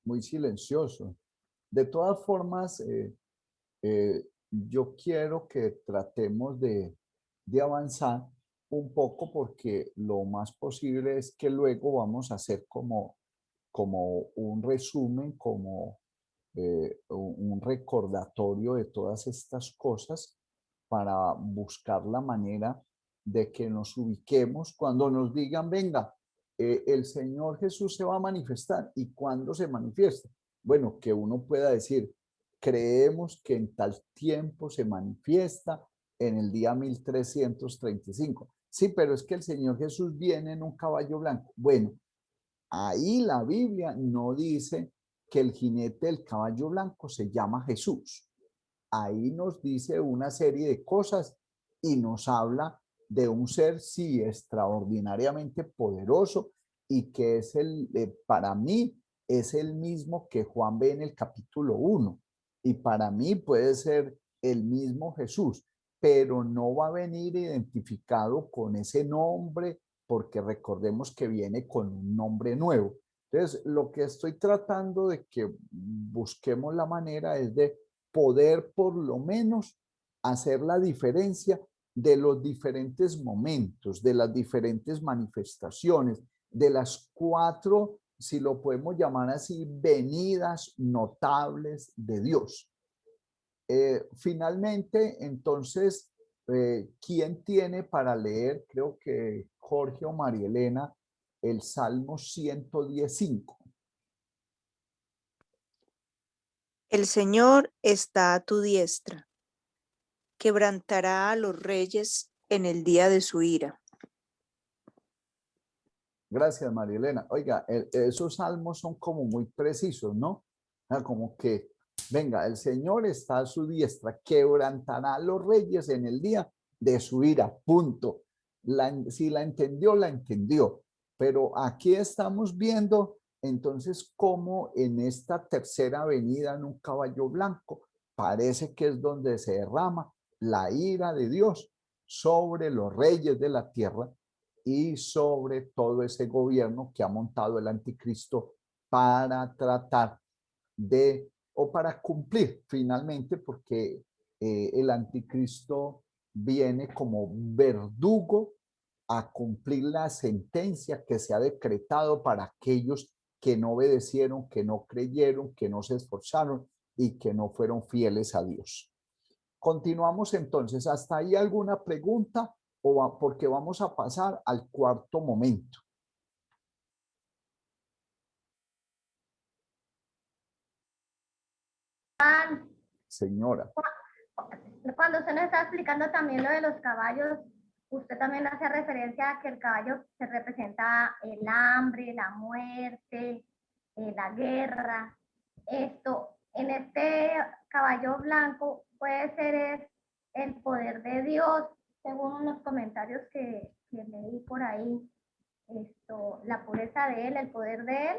muy silenciosos. De todas formas, yo quiero que tratemos de avanzar un poco porque lo más posible es que luego vamos a hacer como un resumen, como un recordatorio de todas estas cosas para buscar la manera de que nos ubiquemos cuando nos digan, venga, el Señor Jesús se va a manifestar. ¿Y cuándo se manifiesta? Bueno, que uno pueda decir, creemos que en tal tiempo se manifiesta en el día 1335. Sí, pero es que el Señor Jesús viene en un caballo blanco. Bueno, ahí la Biblia no dice que el jinete del caballo blanco se llama Jesús. Ahí nos dice una serie de cosas y nos habla de un ser, sí, extraordinariamente poderoso y que es para mí, es el mismo que Juan ve en el capítulo 1. Y para mí puede ser el mismo Jesús, pero no va a venir identificado con ese nombre, porque recordemos que viene con un nombre nuevo. Entonces, lo que estoy tratando de que busquemos la manera es de poder por lo menos hacer la diferencia de los diferentes momentos, de las diferentes manifestaciones, de las 4, si lo podemos llamar así, venidas notables de Dios. Finalmente, entonces, ¿quién tiene para leer? Creo que Jorge o María Elena, el Salmo 115. El Señor está a tu diestra, quebrantará a los reyes en el día de su ira. Gracias, María Elena. Oiga, esos salmos son como muy precisos, ¿no? Como que, venga, el Señor está a su diestra, quebrantará a los reyes en el día de su ira, punto. Si la entendió, la entendió. Pero aquí estamos viendo entonces cómo en esta tercera venida en un caballo blanco parece que es donde se derrama la ira de Dios sobre los reyes de la tierra y sobre todo ese gobierno que ha montado el anticristo para tratar de, o para cumplir finalmente, porque el anticristo viene como verdugo a cumplir la sentencia que se ha decretado para aquellos que no obedecieron, que no creyeron, que no se esforzaron y que no fueron fieles a Dios. Continuamos entonces. ¿Hasta ahí alguna pregunta? Porque vamos a pasar al cuarto momento. Señora. Cuando usted nos está explicando también lo de los caballos, usted también hace referencia a que el caballo se representa el hambre, la muerte, la guerra. Esto, en este caballo blanco puede ser el poder de Dios, según unos comentarios que leí por ahí. Esto, la pureza de él, el poder de él.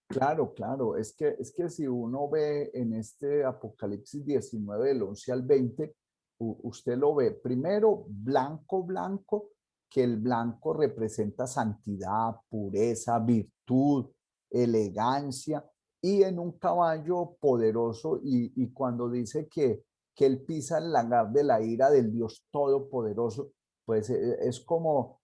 Claro, claro, es que si uno ve en este Apocalipsis 19, del 11 al 20, usted lo ve primero blanco, blanco, que el blanco representa santidad, pureza, virtud, elegancia, y en un caballo poderoso, y cuando dice que él pisa el lagar de la ira del Dios Todopoderoso, pues es como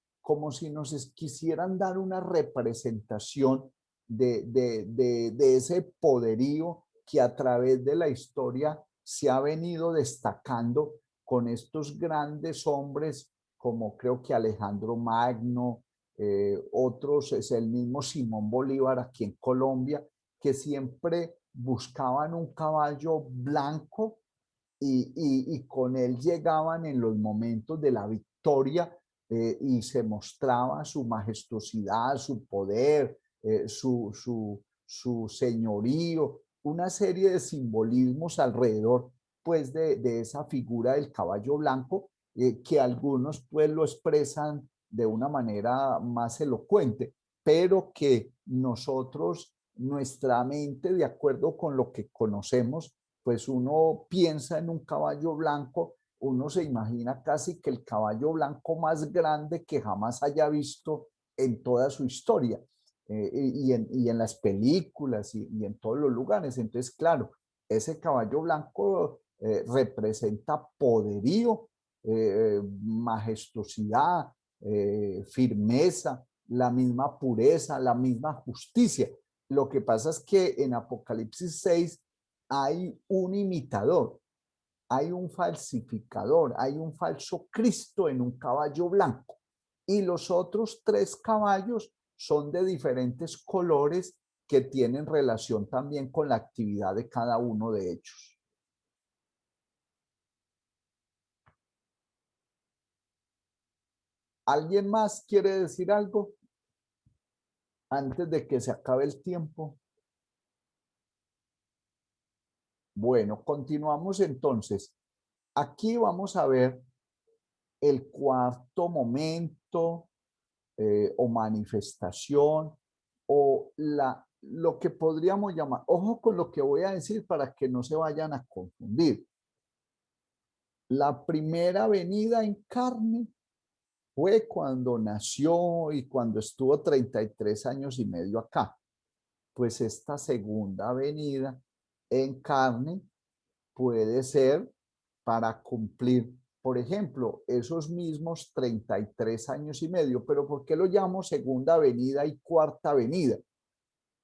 si nos quisieran dar una representación de ese poderío que a través de la historia se ha venido destacando con estos grandes hombres como creo que Alejandro Magno, otros, es el mismo Simón Bolívar aquí en Colombia, que siempre buscaban un caballo blanco y con él llegaban en los momentos de la victoria y se mostraba su majestuosidad, su poder, su señorío, una serie de simbolismos alrededor pues de esa figura del caballo blanco que algunos pues lo expresan de una manera más elocuente, pero que nosotros, nuestra mente, de acuerdo con lo que conocemos, pues uno piensa en un caballo blanco, uno se imagina casi que el caballo blanco más grande que jamás haya visto en toda su historia. y en las películas y en todos los lugares. Entonces, claro, ese caballo blanco representa poderío, majestuosidad, firmeza, la misma pureza, la misma justicia. Lo que pasa es que en Apocalipsis 6 hay un imitador, hay un falsificador, hay un falso Cristo en un caballo blanco. Y los otros 3 caballos son de diferentes colores que tienen relación también con la actividad de cada uno de ellos. ¿Alguien más quiere decir algo antes de que se acabe el tiempo? Bueno, continuamos entonces. Aquí vamos a ver el cuarto momento o manifestación o lo que podríamos llamar, ojo con lo que voy a decir para que no se vayan a confundir. La primera venida en carne fue cuando nació y cuando estuvo 33 años y medio acá. Pues esta segunda venida en carne puede ser para cumplir, por ejemplo, esos mismos 33 años y medio. ¿Pero por qué lo llamo segunda venida y cuarta venida?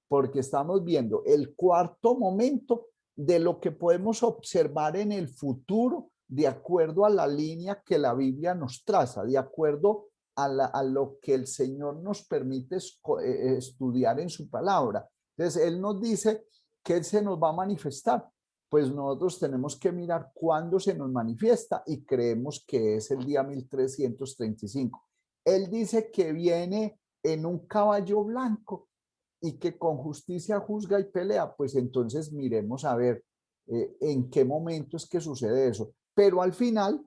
Porque estamos viendo el cuarto momento de lo que podemos observar en el futuro de acuerdo a la línea que la Biblia nos traza, de acuerdo a lo que el Señor nos permite estudiar en su palabra. Entonces, Él nos dice que Él se nos va a manifestar. Pues nosotros tenemos que mirar cuándo se nos manifiesta y creemos que es el día 1335. Él dice que viene en un caballo blanco y que con justicia juzga y pelea. Pues entonces miremos a ver en qué momento es que sucede eso. Pero al final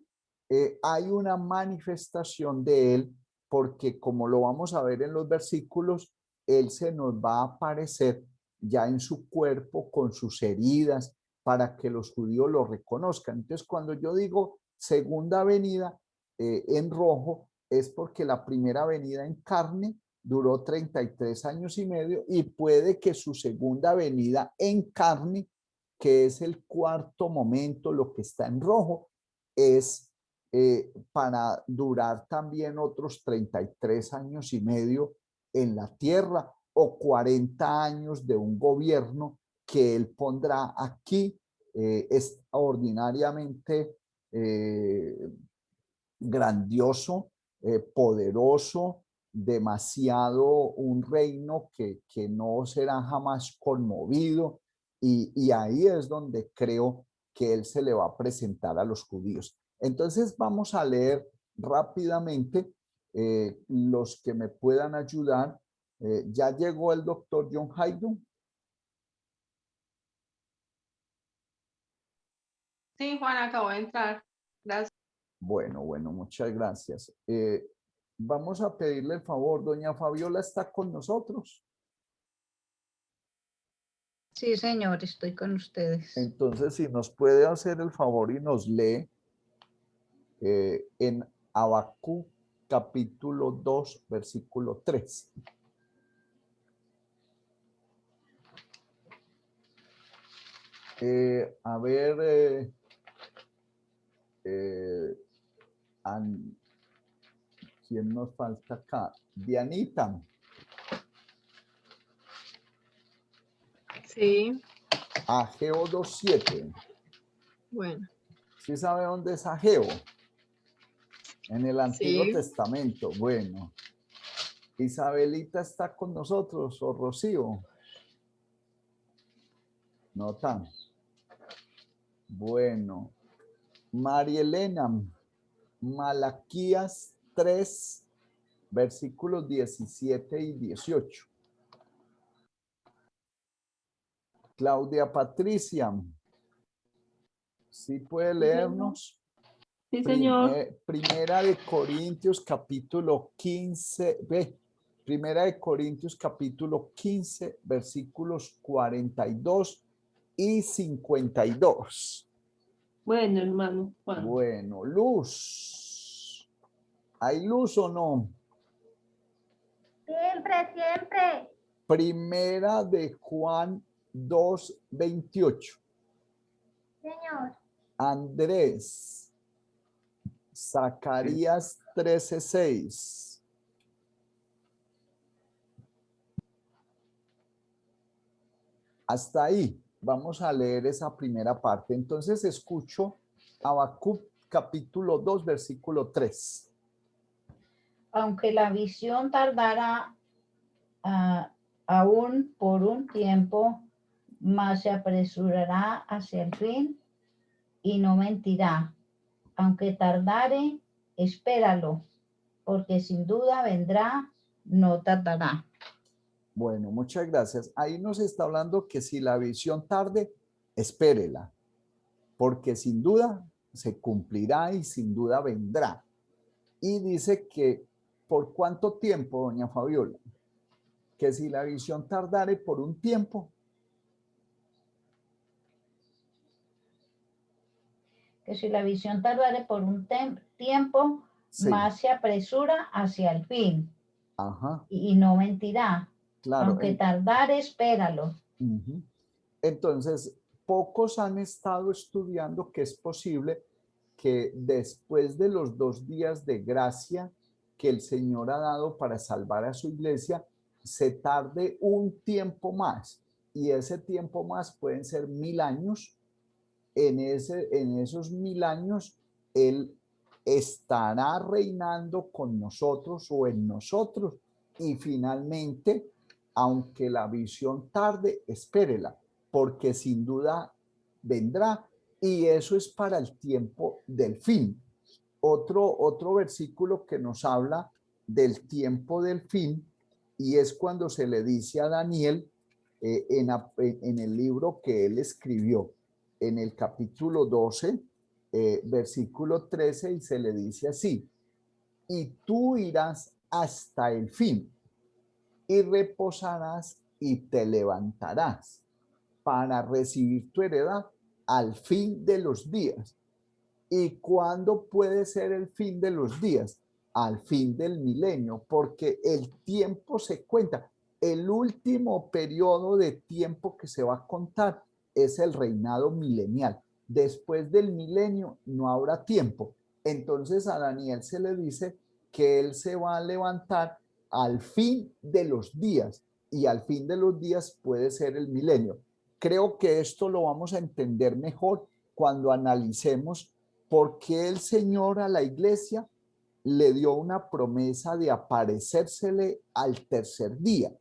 hay una manifestación de Él, porque como lo vamos a ver en los versículos, Él se nos va a aparecer ya en su cuerpo con sus heridas para que los judíos lo reconozcan. Entonces, cuando yo digo segunda venida en rojo, es porque la primera venida en carne duró 33 años y medio y puede que su segunda venida en carne, que es el cuarto momento, lo que está en rojo, es para durar también otros 33 años y medio en la tierra o 40 años de un gobierno que él pondrá aquí extraordinariamente grandioso, poderoso, demasiado, un reino que no será jamás conmovido, y ahí es donde creo que él se le va a presentar a los judíos. Entonces vamos a leer rápidamente los que me puedan ayudar. Ya llegó el doctor John Haydon. Sí, Juan, acabo de entrar. Gracias. Bueno, muchas gracias. Vamos a pedirle el favor, doña Fabiola está con nosotros. Sí, señor, estoy con ustedes. Entonces, si nos puede hacer el favor y nos lee en Habacuc capítulo 2, versículo 3. A ver, ¿quién nos falta acá? Dianita. Sí, Ageo 2:7. bueno, ¿Sí sabe dónde es Ageo? En el Antiguo sí. Testamento. Bueno. Isabelita está con nosotros, o Rocío. No tan. Bueno. María Elena, Malaquías 3, versículos 17 y 18. Claudia Patricia, ¿sí puede leernos? Sí, señor. Primera de Corintios capítulo 15, Primera de Corintios capítulo 15, versículos 42 y 52. Bueno, hermano Juan. Bueno, luz. ¿Hay luz o no? Siempre, siempre. Primera de Juan 2:28. Señor. Andrés. Zacarías 13:6. Hasta ahí. Vamos a leer esa primera parte. Entonces escucho Habacuc capítulo 2, versículo 3. Aunque la visión tardara aún por un tiempo, mas se apresurará hacia el fin y no mentirá. Aunque tardare, espéralo, porque sin duda vendrá, no tardará. Bueno, muchas gracias. Ahí nos está hablando que si la visión tarde, espérela, porque sin duda se cumplirá y sin duda vendrá. Y dice que ¿por cuánto tiempo, doña Fabiola? Que si la visión tardare por un tiempo. Que si la visión tardare por un tiempo, Sí. más se apresura hacia el fin. Ajá. Y no mentirá. Claro. Aunque tardare, espéralo. Entonces, pocos han estado estudiando que es posible que después de los 2 días de gracia que el Señor ha dado para salvar a su iglesia, se tarde un tiempo más. Y ese tiempo más pueden ser 1000 años. En esos 1000 años, Él estará reinando con nosotros o en nosotros. Y finalmente, aunque la visión tarde, espérela, porque sin duda vendrá. Y eso es para el tiempo del fin. Otro versículo que nos habla del tiempo del fin, y es cuando se le dice a Daniel en el libro que él escribió, en el capítulo 12, versículo 13, y se le dice así: y tú irás hasta el fin, y reposarás y te levantarás para recibir tu heredad al fin de los días. ¿Y cuándo puede ser el fin de los días? Al fin del milenio, porque el tiempo se cuenta. El último periodo de tiempo que se va a contar es el reinado milenial. Después del milenio no habrá tiempo. Entonces a Daniel se le dice que él se va a levantar al fin de los días, y al fin de los días puede ser el milenio. Creo que esto lo vamos a entender mejor cuando analicemos por qué el Señor a la iglesia le dio una promesa de aparecérsele al tercer día,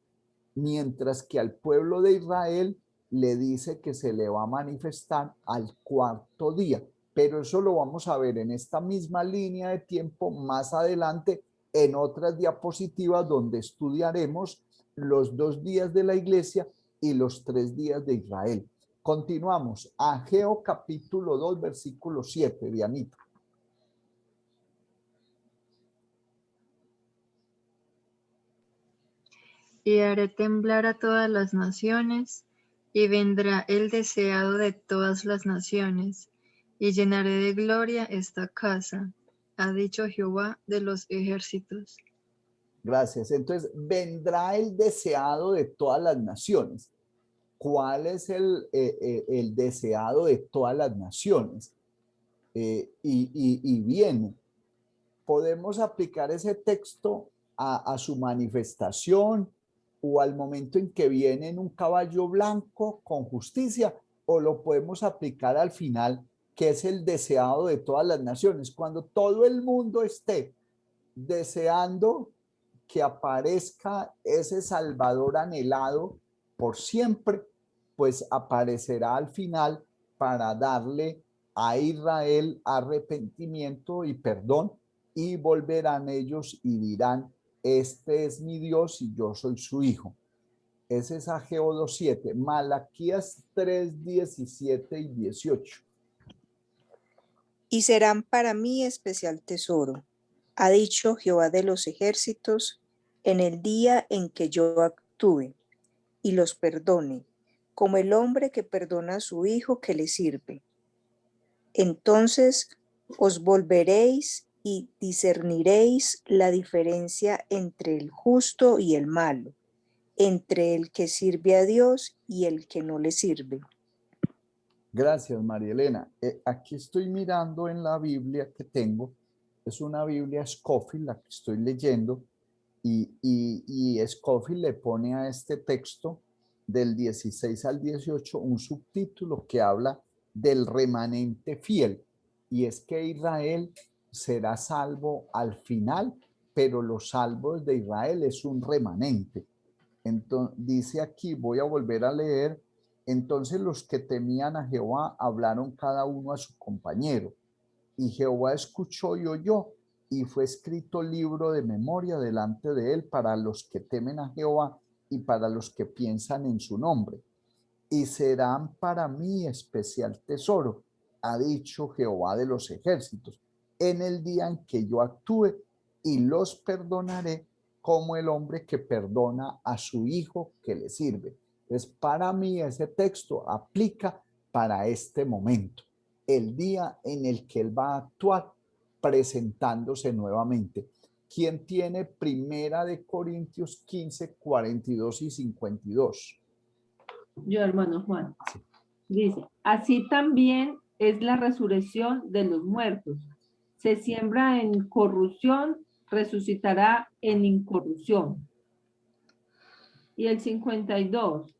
mientras que al pueblo de Israel le dice que se le va a manifestar al cuarto día. Pero eso lo vamos a ver en esta misma línea de tiempo más adelante en otras diapositivas, donde estudiaremos los 2 días de la iglesia y los 3 días de Israel. Continuamos. Ageo capítulo 2, versículo 7, Dianita. Y haré temblar a todas las naciones, y vendrá el deseado de todas las naciones, y llenaré de gloria esta casa, ha dicho Jehová de los ejércitos. Gracias. Entonces, vendrá el deseado de todas las naciones. ¿Cuál es el deseado de todas las naciones? Y viene. Podemos aplicar ese texto a su manifestación, o al momento en que viene en un caballo blanco con justicia, o lo podemos aplicar al final, que es el deseado de todas las naciones, cuando todo el mundo esté deseando que aparezca ese Salvador anhelado por siempre, pues aparecerá al final para darle a Israel arrepentimiento y perdón, y volverán ellos y dirán: este es mi Dios y yo soy su hijo. Ese es Ageo 2:7, Malaquías 3:17 y 18. Y serán para mí especial tesoro, ha dicho Jehová de los ejércitos, en el día en que yo actúe y los perdone, como el hombre que perdona a su hijo que le sirve. Entonces os volveréis y discerniréis la diferencia entre el justo y el malo, entre el que sirve a Dios y el que no le sirve. Gracias, María Elena. Aquí estoy mirando en la Biblia que tengo. Es una Biblia Scofield la que estoy leyendo. Y Scofield le pone a este texto del 16 al 18 un subtítulo que habla del remanente fiel. Y es que Israel será salvo al final, pero los salvos de Israel es un remanente. Entonces, dice aquí, voy a volver a leer, entonces los que temían a Jehová hablaron cada uno a su compañero, y Jehová escuchó y oyó, y fue escrito libro de memoria delante de él para los que temen a Jehová y para los que piensan en su nombre. Y serán para mí especial tesoro, ha dicho Jehová de los ejércitos, en el día en que yo actúe, y los perdonaré como el hombre que perdona a su hijo que le sirve. Entonces, para mí ese texto aplica para este momento, el día en el que él va a actuar presentándose nuevamente. ¿Quién tiene Primera de Corintios 15, 42 y 52? Yo, hermano Juan. Dice, así también es la resurrección de los muertos. Se siembra en corrupción, resucitará en incorrupción. Y el 52,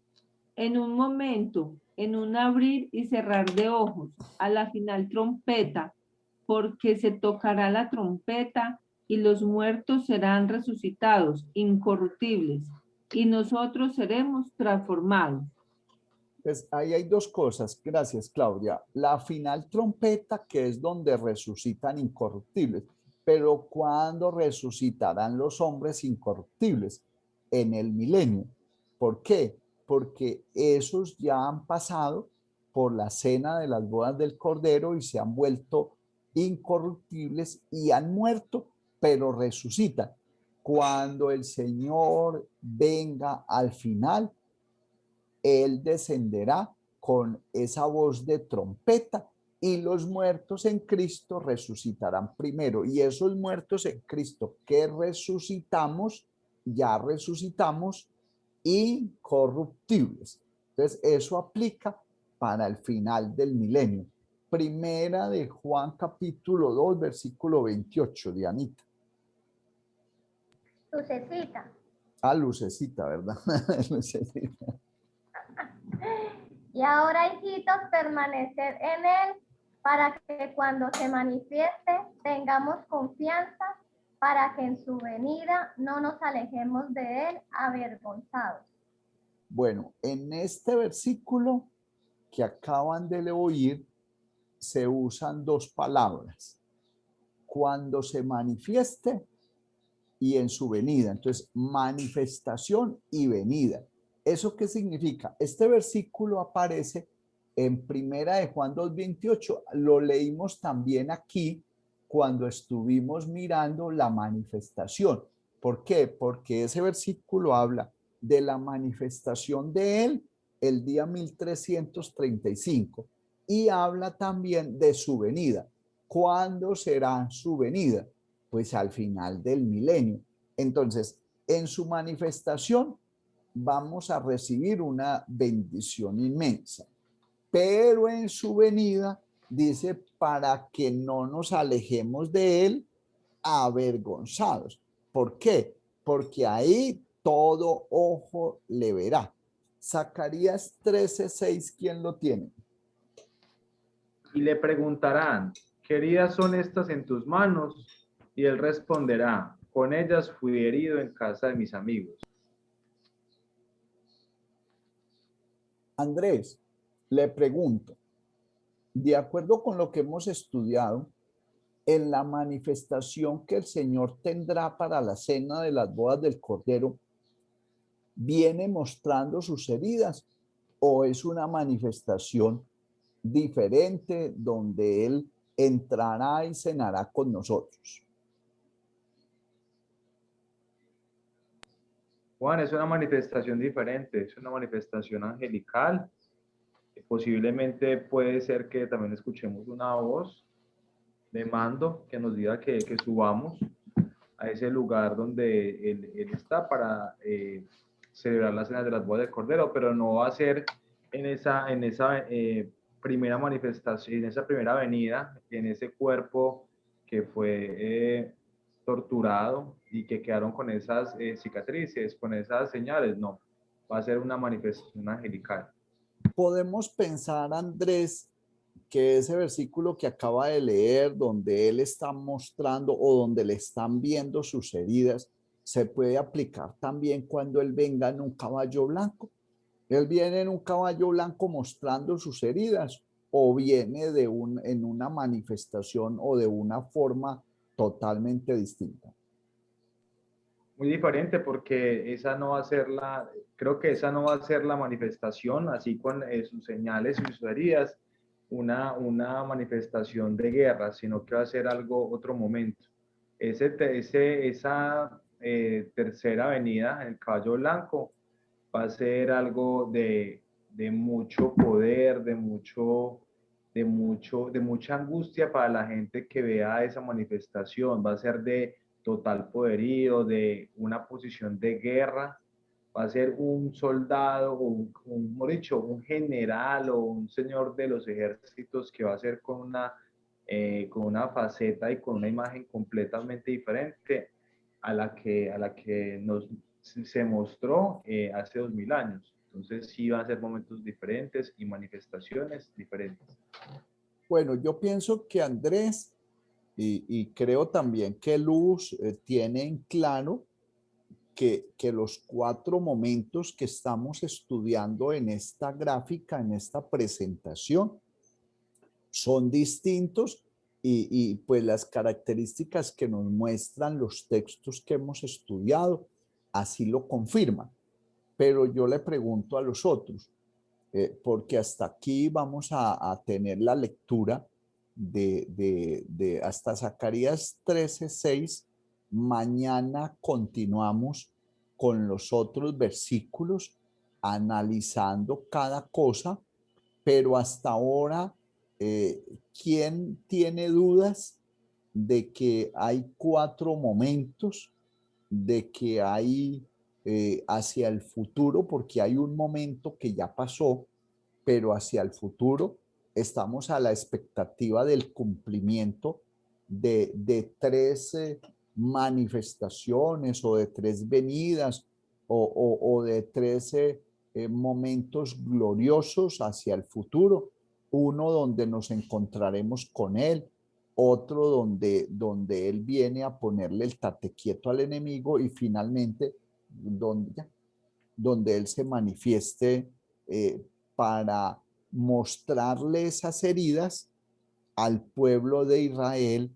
en un momento, en un abrir y cerrar de ojos, a la final trompeta, porque se tocará la trompeta y los muertos serán resucitados, incorruptibles, y nosotros seremos transformados. Pues ahí hay dos cosas. Gracias, Claudia. La final trompeta, que es donde resucitan incorruptibles. Pero ¿cuándo resucitarán los hombres incorruptibles? En el milenio. ¿Por qué? Porque esos ya han pasado por la cena de las bodas del Cordero y se han vuelto incorruptibles y han muerto, pero resucitan. Cuando el Señor venga al final, él descenderá con esa voz de trompeta y los muertos en Cristo resucitarán primero. Y esos muertos en Cristo que resucitamos, ya resucitamos incorruptibles. Entonces, eso aplica para el final del milenio. Primera de Juan capítulo 2, versículo 28, Dianita. Lucecita. Ah, Lucecita, ¿verdad? Lucecita. Y ahora, hijitos, permaneced en él, para que cuando se manifieste tengamos confianza, para que en su venida no nos alejemos de él avergonzados. Bueno, en este versículo que acaban de oír, se usan dos palabras. Cuando se manifieste y en su venida. Entonces, manifestación y venida. ¿Eso qué significa? Este versículo aparece en Primera de Juan 2:28. Lo leímos también aquí cuando estuvimos mirando la manifestación. ¿Por qué? Porque ese versículo habla de la manifestación de él el día 1335 y habla también de su venida. ¿Cuándo será su venida? Pues al final del milenio. Entonces, en su manifestación vamos a recibir una bendición inmensa, pero en su venida dice para que no nos alejemos de él avergonzados. ¿Por qué? Porque ahí todo ojo le verá. Zacarías 13:6, ¿quién lo tiene? Y le preguntarán, ¿qué heridas son estas en tus manos? Y él responderá, con ellas fui herido en casa de mis amigos. Andrés, le pregunto, de acuerdo con lo que hemos estudiado, en la manifestación que el Señor tendrá para la cena de las bodas del Cordero, ¿viene mostrando sus heridas o es una manifestación diferente donde Él entrará y cenará con nosotros? Juan, es una manifestación diferente, es una manifestación angelical. Posiblemente puede ser que también escuchemos una voz de mando que nos diga que subamos a ese lugar donde él está para celebrar la cena de las bodas del Cordero, pero no va a ser en esa primera manifestación, en esa primera venida, en ese cuerpo que fue torturado y que quedaron con esas cicatrices, con esas señales, no, va a ser una manifestación angelical. Podemos pensar, Andrés, que ese versículo que acaba de leer, donde él está mostrando o donde le están viendo sus heridas, se puede aplicar también cuando él venga en un caballo blanco. Él viene en un caballo blanco mostrando sus heridas o viene en una manifestación o de una forma totalmente distinta. Muy diferente porque esa no va a ser creo que esa no va a ser la manifestación, así con sus señales y sus heridas, una manifestación de guerra, sino que va a ser otro momento. Esa tercera venida, el caballo blanco, va a ser algo de mucho poder, de mucha angustia para la gente que vea esa manifestación. Va a ser de total poderío, de una posición de guerra. Va a ser un soldado o un general o un señor de los ejércitos que va a ser con una faceta y con una imagen completamente diferente a la que se mostró hace 2000 años. Entonces sí van a ser momentos diferentes y manifestaciones diferentes. Bueno, yo pienso que Andrés y creo también que Luz tiene en claro que los 4 momentos que estamos estudiando en esta gráfica, en esta presentación, son distintos y pues las características que nos muestran los textos que hemos estudiado así lo confirman. Pero yo le pregunto a los otros, porque hasta aquí vamos a tener la lectura de hasta Zacarías 13:6. Mañana continuamos con los otros versículos, analizando cada cosa, pero hasta ahora, ¿quién tiene dudas de que hay 4 momentos, de que hay hacia el futuro, porque hay un momento que ya pasó, pero hacia el futuro estamos a la expectativa del cumplimiento de 3 manifestaciones o de 3 venidas o de 13 momentos gloriosos hacia el futuro? Uno donde nos encontraremos con él, otro donde él viene a ponerle el tate quieto al enemigo y finalmente donde él se manifieste para mostrarle esas heridas al pueblo de Israel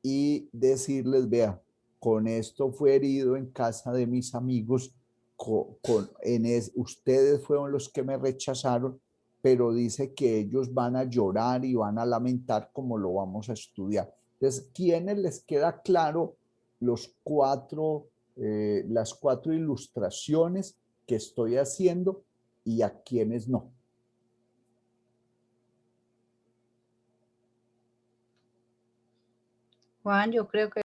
y decirles, vea, con esto fue herido en casa de mis amigos, ustedes fueron los que me rechazaron, pero dice que ellos van a llorar y van a lamentar, como lo vamos a estudiar. Entonces, ¿quiénes les queda claro las 4 ilustraciones que estoy haciendo y a quiénes no? Juan, yo creo que